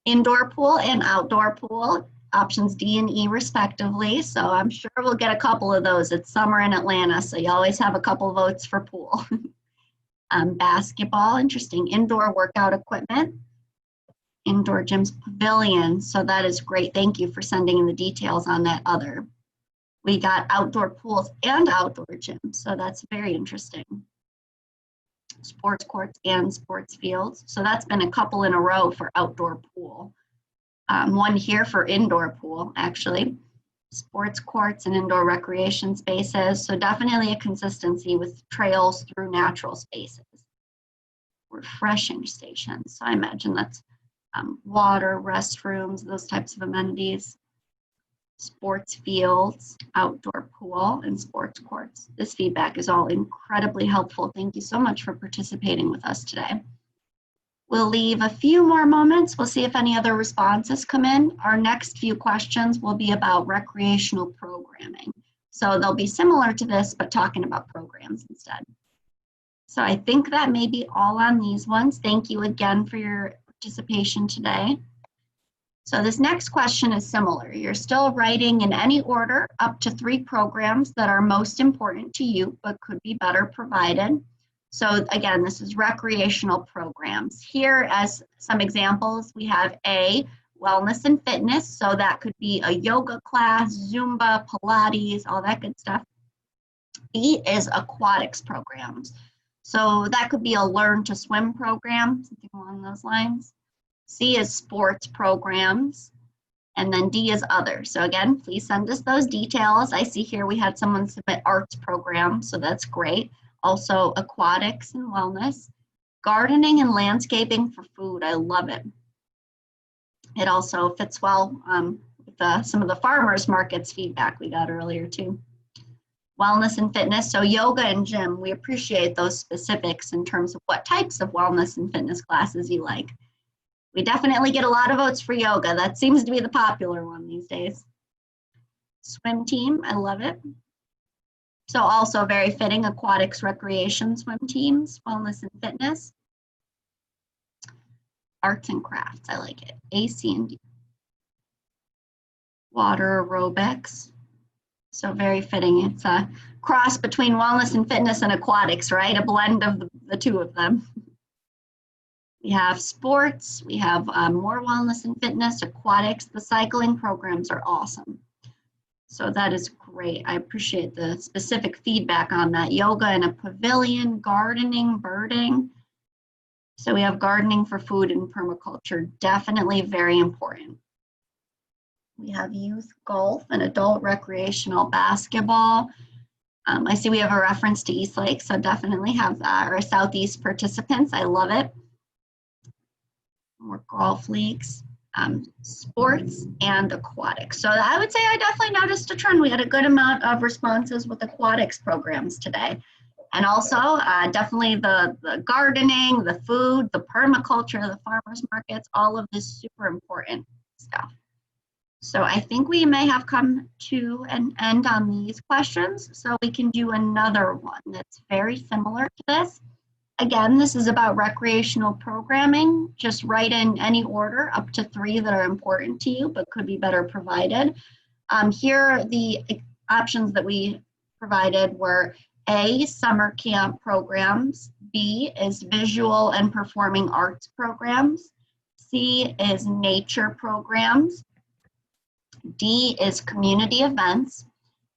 Speaker 2: indoor pool and outdoor pool, options D and E respectively. So I'm sure we'll get a couple of those. It's summer in Atlanta, so you always have a couple votes for pool. Basketball, interesting. Indoor workout equipment, indoor gyms, pavilion. So that is great. Thank you for sending in the details on that other. We got outdoor pools and outdoor gyms. So that's very interesting. Sports courts and sports fields. So that's been a couple in a row for outdoor pool. One here for indoor pool, actually. Sports courts and indoor recreation spaces. So definitely a consistency with trails through natural spaces. Refreshing stations. So I imagine that's water, restrooms, those types of amenities. Sports fields, outdoor pool, and sports courts. This feedback is all incredibly helpful. Thank you so much for participating with us today. We'll leave a few more moments. We'll see if any other responses come in. Our next few questions will be about recreational programming. So they'll be similar to this, but talking about programs instead. So I think that may be all on these ones. Thank you again for your participation today. So this next question is similar. You're still writing in any order up to 3 programs that are most important to you, but could be better provided. So again, this is recreational programs. Here as some examples, we have A, wellness and fitness. So that could be a yoga class, Zumba, Pilates, all that good stuff. B is aquatics programs. So that could be a learn to swim program, something along those lines. C is sports programs. And then D is others. So again, please send us those details. I see here we had someone submit arts program, so that's great. Also aquatics and wellness, gardening and landscaping for food. I love it. It also fits well with some of the farmers markets feedback we got earlier too. Wellness and fitness, so yoga and gym. We appreciate those specifics in terms of what types of wellness and fitness classes you like. We definitely get a lot of votes for yoga. That seems to be the popular one these days. Swim team, I love it. So also very fitting, aquatics, recreation, swim teams, wellness and fitness. Arts and crafts, I like it. A, C, and D. Water aerobics. So very fitting. It's a cross between wellness and fitness and aquatics, right? A blend of the two of them. We have sports, we have more wellness and fitness, aquatics. The cycling programs are awesome. So that is great. I appreciate the specific feedback on that. Yoga in a pavilion, gardening, birding. So we have gardening for food and permaculture, definitely very important. We have youth golf and adult recreational basketball. I see we have a reference to East Lake, so definitely have our Southeast participants. I love it. More golf leagues. Sports and aquatics. So I would say I definitely noticed a trend. We had a good amount of responses with aquatics programs today. And also definitely the gardening, the food, the permaculture, the farmers markets, all of this super important stuff. So I think we may have come to an end on these questions. So we can do another one that's very similar to this. Again, this is about recreational programming. Just write in any order up to 3 that are important to you, but could be better provided. Here are the options that we provided were A, summer camp programs. B is visual and performing arts programs. C is nature programs. D is community events.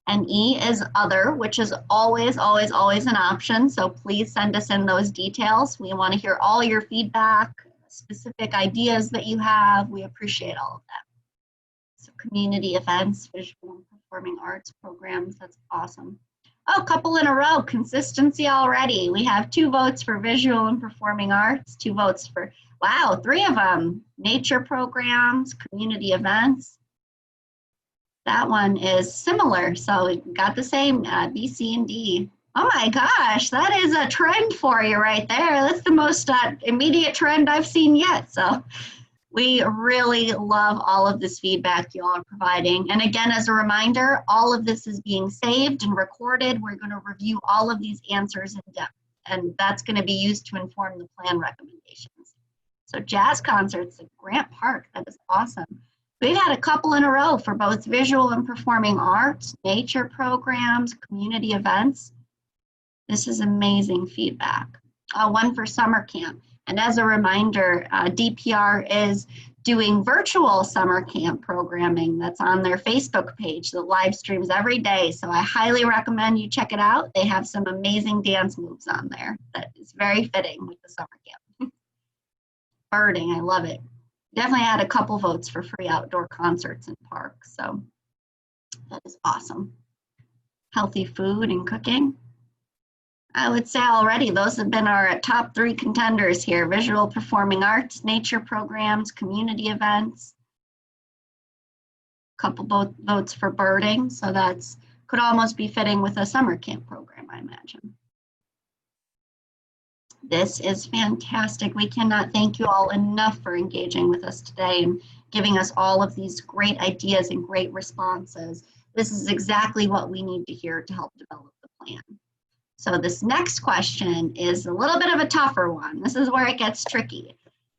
Speaker 2: And E is other, which is always, always, always an option. So please send us in those details. We want to hear all your feedback, specific ideas that you have. We appreciate all of that. So community events, visual and performing arts programs, that's awesome. Oh, a couple in a row, consistency already. We have 2 votes for visual and performing arts, 2 votes for, wow, 3 of them. Nature programs, community events. That one is similar, so we got the same B, C, and D. Oh my gosh, that is a trend for you right there. That's the most immediate trend I've seen yet. So we really love all of this feedback you all are providing. And again, as a reminder, all of this is being saved and recorded. We're going to review all of these answers in depth, and that's going to be used to inform the plan recommendations. So jazz concerts at Grant Park, that is awesome. We've had a couple in a row for both visual and performing arts, nature programs, community events. This is amazing feedback. One for summer camp. And as a reminder, DPR is doing virtual summer camp programming that's on their Facebook page that live streams every day. So I highly recommend you check it out. They have some amazing dance moves on there that is very fitting with the summer camp. Birding, I love it. Definitely had a couple votes for free outdoor concerts in parks, so that is awesome. Healthy food and cooking. I would say already those have been our top 3 contenders here: visual performing arts, nature programs, community events. Couple votes for birding, so that's could almost be fitting with a summer camp program, I imagine. This is fantastic. We cannot thank you all enough for engaging with us today and giving us all of these great ideas and great responses. This is exactly what we need to hear to help develop the plan. So this next question is a little bit of a tougher one. This is where it gets tricky,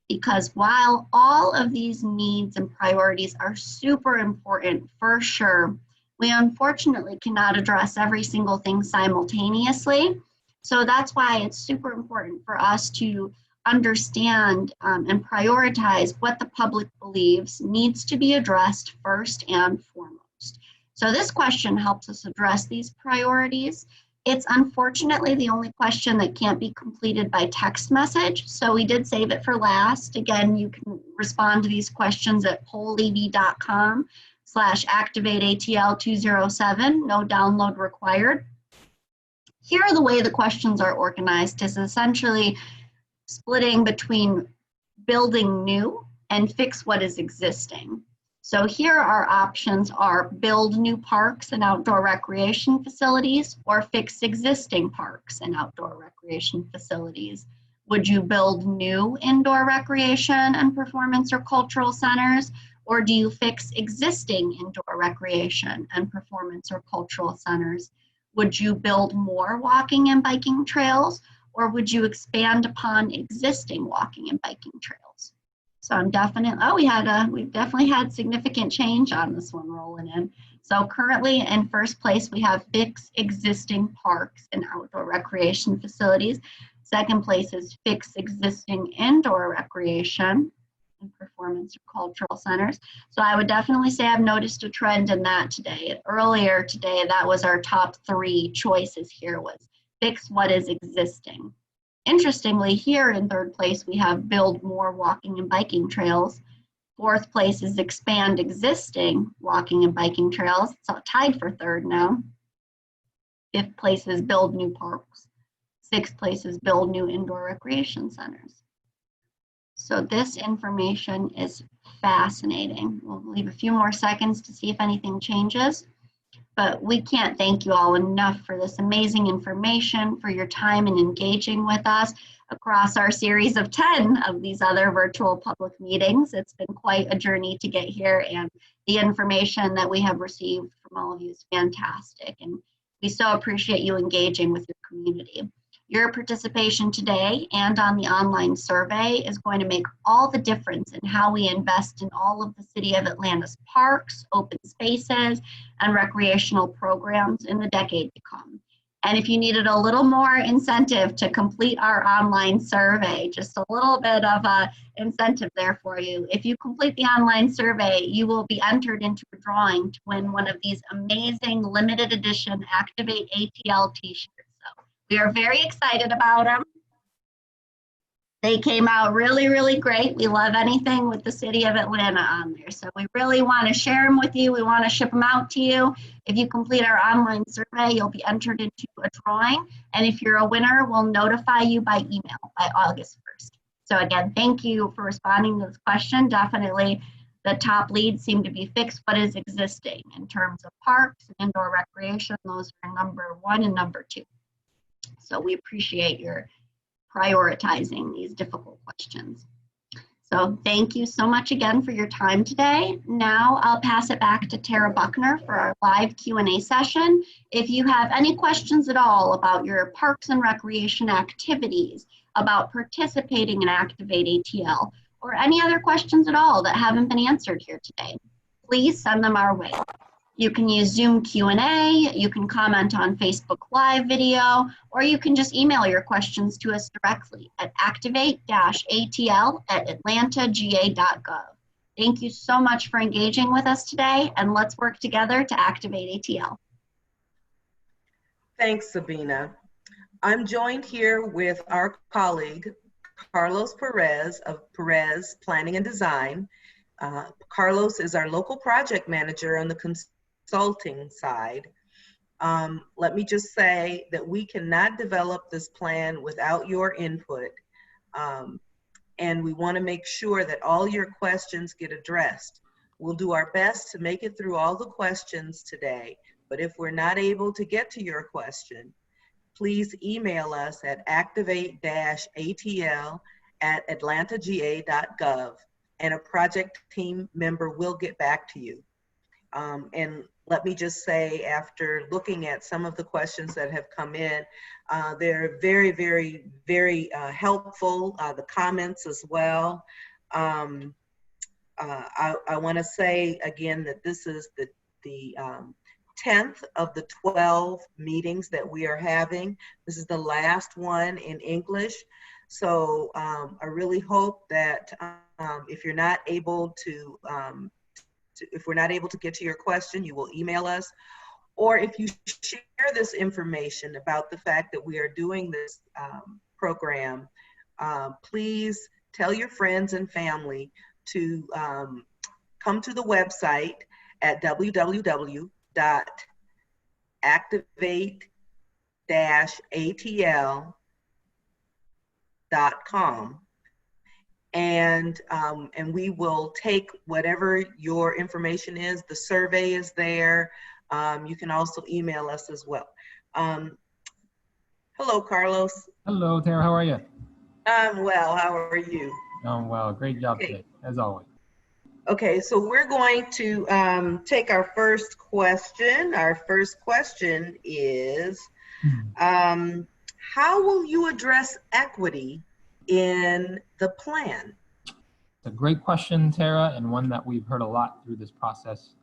Speaker 2: because while all of these needs and priorities are super important for sure, we unfortunately cannot address every single thing simultaneously. So that's why it's super important for us to understand and prioritize what the public believes needs to be addressed first and foremost. So this question helps us address these priorities. It's unfortunately the only question that can't be completed by text message, so we did save it for last. Again, you can respond to these questions at pollev.com/ActivateATL207, no download required. Here are the way the questions are organized is essentially splitting between building new and fix what is existing. So here our options are build new parks and outdoor recreation facilities or fix existing parks and outdoor recreation facilities. Would you build new indoor recreation and performance or cultural centers, or do you fix existing indoor recreation and performance or cultural centers? Would you build more walking and biking trails, or would you expand upon existing walking and biking trails? So I'm definitely, we've definitely had significant change on this one rolling in. So currently in first place, we have fix existing parks and outdoor recreation facilities. Second place is fix existing indoor recreation and performance or cultural centers. So I would definitely say I've noticed a trend in that today. Earlier today, that was our top 3 choices here was fix what is existing. Interestingly, here in third place, we have build more walking and biking trails. Fourth place is expand existing walking and biking trails. It's tied for third now. Fifth place is build new parks. Sixth place is build new indoor recreation centers. So this information is fascinating. We'll leave a few more seconds to see if anything changes. But we can't thank you all enough for this amazing information, for your time in engaging with us across our series of 10 of these other virtual public meetings. It's been quite a journey to get here, and the information that we have received from all of you is fantastic. And we so appreciate you engaging with your community. Your participation today and on the online survey is going to make all the difference in how we invest in all of the City of Atlanta's parks, open spaces, and recreational programs in the decade to come. And if you needed a little more incentive to complete our online survey, just a little bit of a incentive there for you. If you complete the online survey, you will be entered into a drawing to win one of these amazing limited edition ActivateATL T-shirts. So we are very excited about them. They came out really, really great. We love anything with the city of Atlanta on there. So we really want to share them with you. We want to ship them out to you. If you complete our online survey, you'll be entered into a drawing. And if you're a winner, we'll notify you by email by August 1st. So again, thank you for responding to this question. Definitely the top leads seem to be fixed what is existing in terms of parks and indoor recreation. Those are number 1 and number 2. So we appreciate your prioritizing these difficult questions. So thank you so much again for your time today. Now I'll pass it back to Tara Buckner for our live Q&A session. If you have any questions at all about your parks and recreation activities, about participating in ActivateATL, or any other questions at all that haven't been answered here today, please send them our way. You can use Zoom Q&A, you can comment on Facebook Live video, or you can just email your questions to us directly at activate-atl@atlantagA.gov. Thank you so much for engaging with us today, and let's work together to activate ATL.
Speaker 1: Thanks, Sabina. I'm joined here with our colleague, Carlos Perez of Perez Planning and Design. Carlos is our local project manager on the consulting side. Let me just say that we cannot develop this plan without your input. And we want to make sure that all your questions get addressed. We'll do our best to make it through all the questions today, but if we're not able to get to your question, please email us at activate-atl@atlantagA.gov, and a project team member will get back to you. And let me just say, after looking at some of the questions that have come in, they're very, very, very helpful, the comments as well. I want to say again that this is the 10th of the 12 meetings that we are having. This is the last one in English. So I really hope that if you're not able to, if we're not able to get to your question, you will email us. Or if you share this information about the fact that we are doing this program, please tell your friends and family to come to the website at www.activate-atl.com. And we will take whatever your information is. The survey is there. You can also email us as well. Hello, Carlos.
Speaker 15: Hello, Tara. How are you?
Speaker 1: I'm well. How are you?
Speaker 15: I'm well. Great job today, as always.
Speaker 1: Okay, so we're going to take our first question. Our first question is, how will you address equity in the plan?
Speaker 15: It's a great question, Tara, and one that we've heard a lot through this process,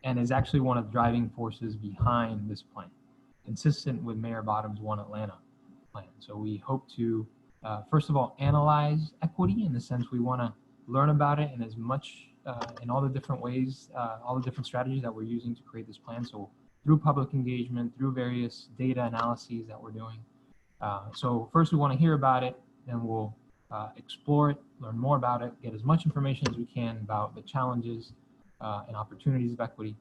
Speaker 15: and is actually one of the driving forces behind this plan, consistent with Mayor Bottom's One Atlanta plan. So we hope to, first of all, analyze equity in the sense we want to learn about it in as much, in all the different ways, all the different strategies that we're using to create this plan. So through public engagement, through various data analyses that we're doing. So first we want to hear about it, then we'll explore it, learn more about it, get as much information as we can about the challenges and opportunities of equity,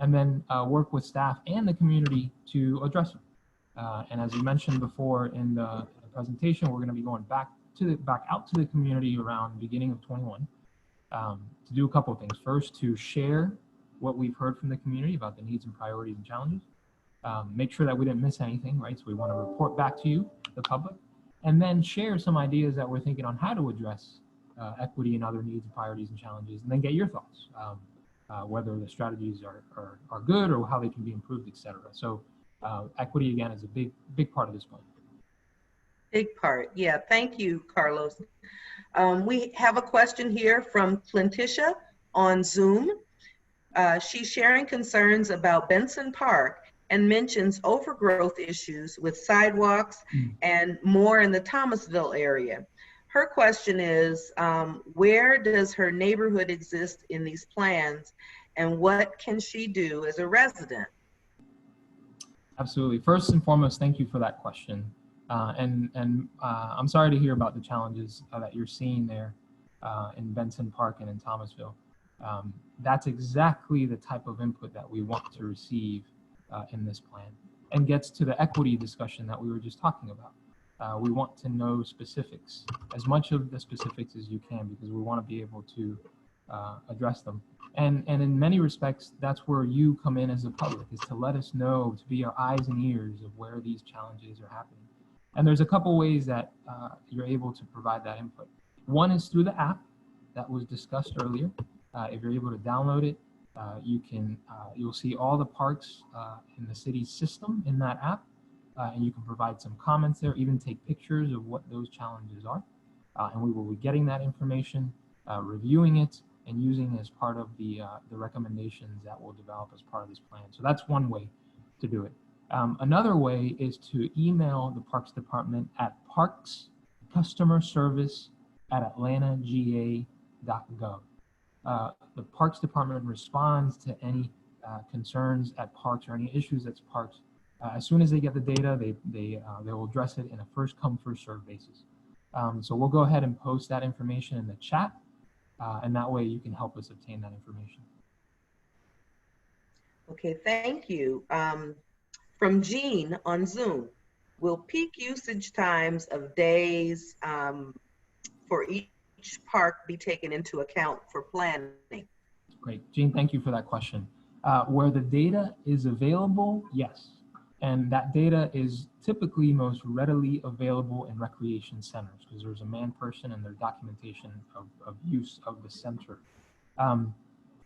Speaker 15: and then work with staff and the community to address them. And as we mentioned before in the presentation, we're going to be going back out to the community around the beginning of 21 to do a couple of things. First, to share what we've heard from the community about the needs and priorities and challenges. Make sure that we didn't miss anything, right? So we want to report back to you, the public, and then share some ideas that we're thinking on how to address equity and other needs and priorities and challenges, and then get your thoughts, whether the strategies are good or how they can be improved, etc. So equity, again, is a big part of this plan.
Speaker 1: Big part, yeah. Thank you, Carlos. We have a question here from Clintisha on Zoom. She's sharing concerns about Benson Park and mentions overgrowth issues with sidewalks and more in the Thomasville area. Her question is, where does her neighborhood exist in these plans, and what can she do as a resident?
Speaker 15: Absolutely. First and foremost, thank you for that question. I'm sorry to hear about the challenges that you're seeing there in Benson Park and in Thomasville. That's exactly the type of input that we want to receive in this plan, and gets to the equity discussion that we were just talking about. We want to know specifics, as much of the specifics as you can, because we want to be able to address them. And in many respects, that's where you come in as a public, is to let us know, to be our eyes and ears of where these challenges are happening. And there's a couple ways that you're able to provide that input. One is through the app that was discussed earlier. If you're able to download it, you'll see all the parks in the city's system in that app, and you can provide some comments there, even take pictures of what those challenges are. And we will be getting that information, reviewing it, and using it as part of the recommendations that we'll develop as part of this plan. So that's one way to do it. Another way is to email the Parks Department at parkscustomerservice@atlantanga.gov. The Parks Department responds to any concerns at parks or any issues at parks. As soon as they get the data, they will address it in a first come, first served basis. So we'll go ahead and post that information in the chat, and that way you can help us obtain that information.
Speaker 1: Okay, thank you. From Jean on Zoom, will peak usage times of days for each park be taken into account for planning?
Speaker 15: Great, Jean, thank you for that question. Where the data is available, yes. And that data is typically most readily available in recreation centers, because there's a man person and there's documentation of use of the center.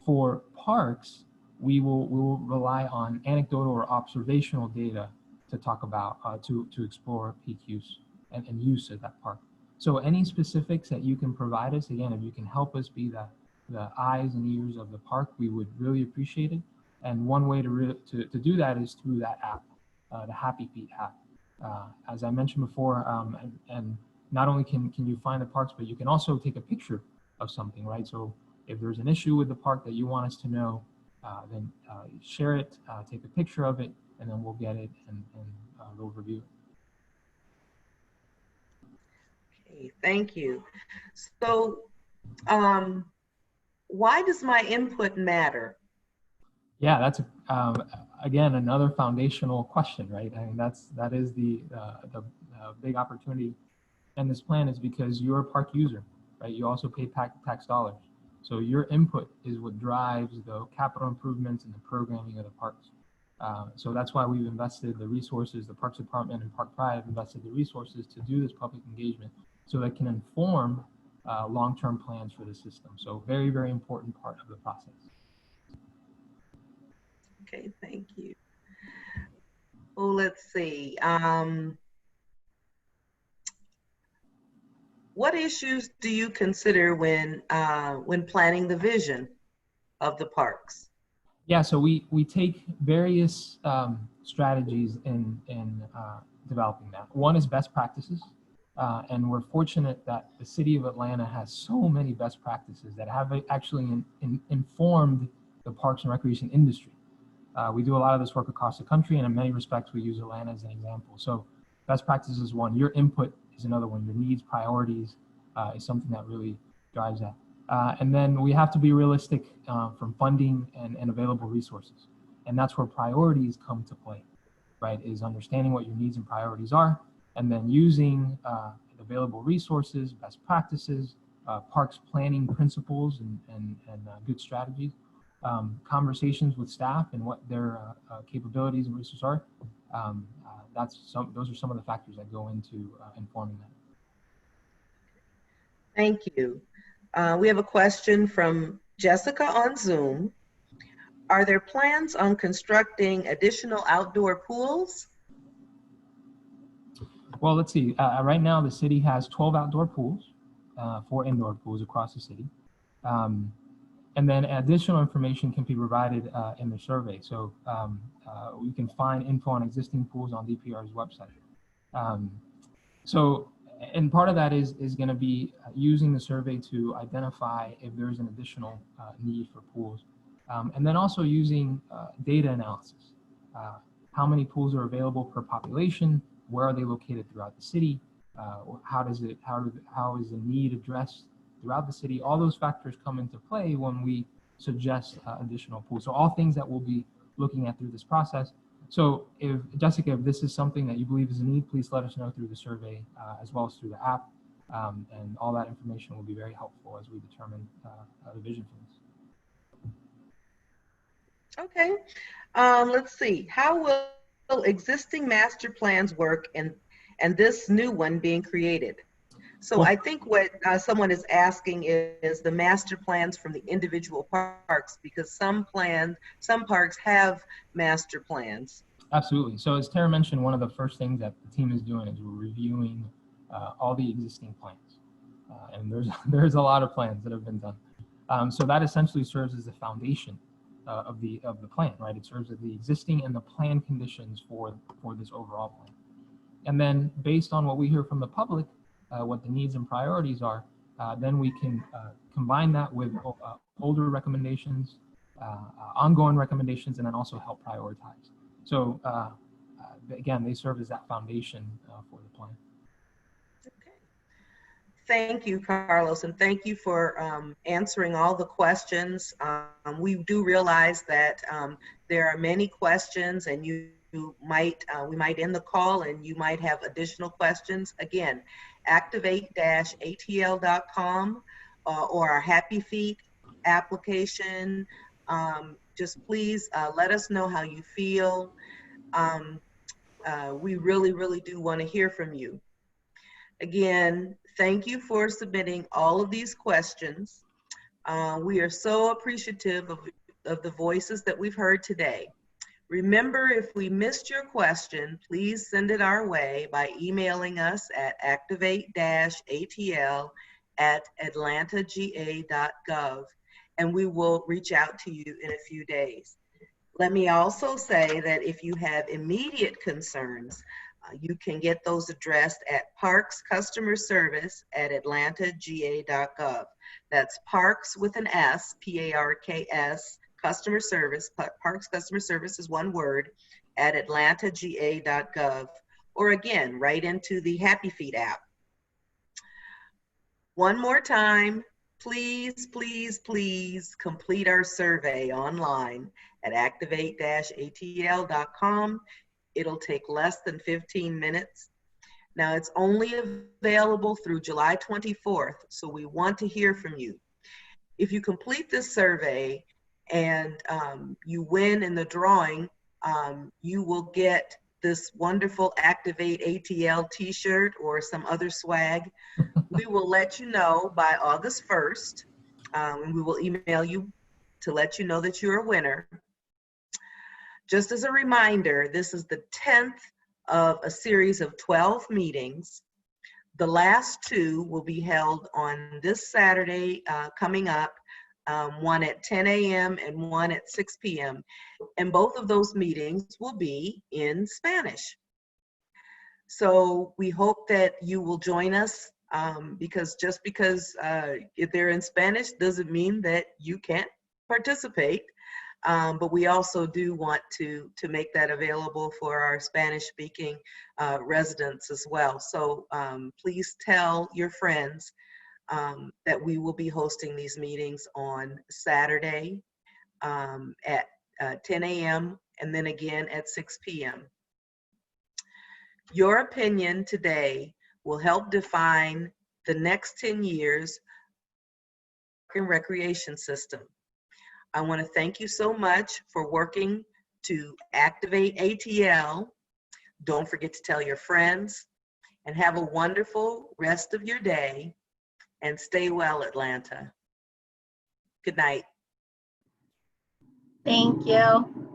Speaker 15: For parks, we will rely on anecdotal or observational data to talk about, to explore peak use and use of that park. So any specifics that you can provide us, again, if you can help us be the eyes and ears of the park, we would really appreciate it. And one way to do that is through that app, the Happy Feet app. As I mentioned before, and not only can you find the parks, but you can also take a picture of something, right? So if there's an issue with the park that you want us to know, then share it, take a picture of it, and then we'll get it and we'll review it.
Speaker 1: Okay, thank you. So why does my input matter?
Speaker 15: Yeah, that's again another foundational question, right? I mean, that is the big opportunity in this plan, is because you're a park user, right? You also pay tax dollars, so your input is what drives the capital improvements and the programming of the parks. So that's why we've invested the resources. The Parks Department and Park Pride have invested the resources to do this public engagement, so that can inform long-term plans for the system. So very, very important part of the process.
Speaker 1: Okay, thank you. Well, let's see. What issues do you consider when planning the vision of the parks?
Speaker 15: Yeah, so we take various strategies in developing that. One is best practices, and we're fortunate that the city of Atlanta has so many best practices that have actually informed the parks and recreation industry. We do a lot of this work across the country, and in many respects, we use Atlanta as an example. So best practices is one. Your input is another one. Your needs, priorities is something that really drives that. And then we have to be realistic from funding and available resources. And that's where priorities come to play, right? Is understanding what your needs and priorities are, and then using available resources, best practices, parks planning principles and good strategies. Conversations with staff and what their capabilities and resources are. Those are some of the factors that go into informing that.
Speaker 1: Thank you. We have a question from Jessica on Zoom. Are there plans on constructing additional outdoor pools?
Speaker 15: Well, let's see. Right now, the city has 12 outdoor pools, 4 indoor pools across the city. And And then additional information can be provided in the survey. So we can find info on existing pools on DPR's website. And part of that is going to be using the survey to identify if there's an additional need for pools. And then also using data analysis. How many pools are available per population? Where are they located throughout the city? How is the need addressed throughout the city? All those factors come into play when we suggest additional pools. So all things that we'll be looking at through this process. So if Jessica, if this is something that you believe is a need, please let us know through the survey as well as through the app. And all that information will be very helpful as we determine the vision for this.
Speaker 1: Okay, let's see. How will existing master plans work and this new one being created? So I think what someone is asking is the master plans from the individual parks, because some parks have master plans.
Speaker 15: Absolutely. So as Tara mentioned, one of the first things that the team is doing is we're reviewing all the existing plans. And there's a lot of plans that have been done. So that essentially serves as the foundation of the plan, right? It serves as the existing and the plan conditions for this overall plan. And then based on what we hear from the public, what the needs and priorities are, then we can combine that with older recommendations, ongoing recommendations, and then also help prioritize. So again, they serve as that foundation for the plan.
Speaker 1: Okay. Thank you, Carlos, and thank you for answering all the questions. We do realize that there are many questions, and we might end the call and you might have additional questions. Again, ActivateATL.com or our Happy Feet application. Just please let us know how you feel. We really do want to hear from you. Again, thank you for submitting all of these questions. We are so appreciative of the voices that we've heard today. Remember, if we missed your question, please send it our way by emailing us at activate-atl@atlantagA.gov, and we will reach out to you in a few days. Let me also say that if you have immediate concerns, you can get those addressed at Parks Customer Service at atlantagA.gov. That's Parks with an S, P-A-R-K-S, Customer Service, Parks Customer Service is one word, at atlantagA.gov, or again, right into the Happy Feet app. One more time, please complete our survey online at activate-atl.com. It'll take less than 15 minutes. Now, it's only available through July 24th, so we want to hear from you. If you complete this survey and you win in the drawing, you will get this wonderful Activate ATL T-Shirt or some other swag. We will let you know by August 1st, and we will email you to let you know that you're a winner. Just as a reminder, this is the 10th of a series of 12 meetings. The last two will be held on this Saturday coming up, one at 10 a.m. and one at 6 p.m. And both of those meetings will be in Spanish. So we hope that you will join us because just because if they're in Spanish doesn't mean that you can't participate. But we also do want to make that available for our Spanish-speaking residents as well. So please tell your friends that we will be hosting these meetings on Saturday at 10 a.m. and then again at 6 p.m. Your opinion today will help define the next 10 years in recreation system. I want to thank you so much for working to activate ATL. Don't forget to tell your friends, and have a wonderful rest of your day, and stay well, Atlanta. Good night.
Speaker 2: Thank you.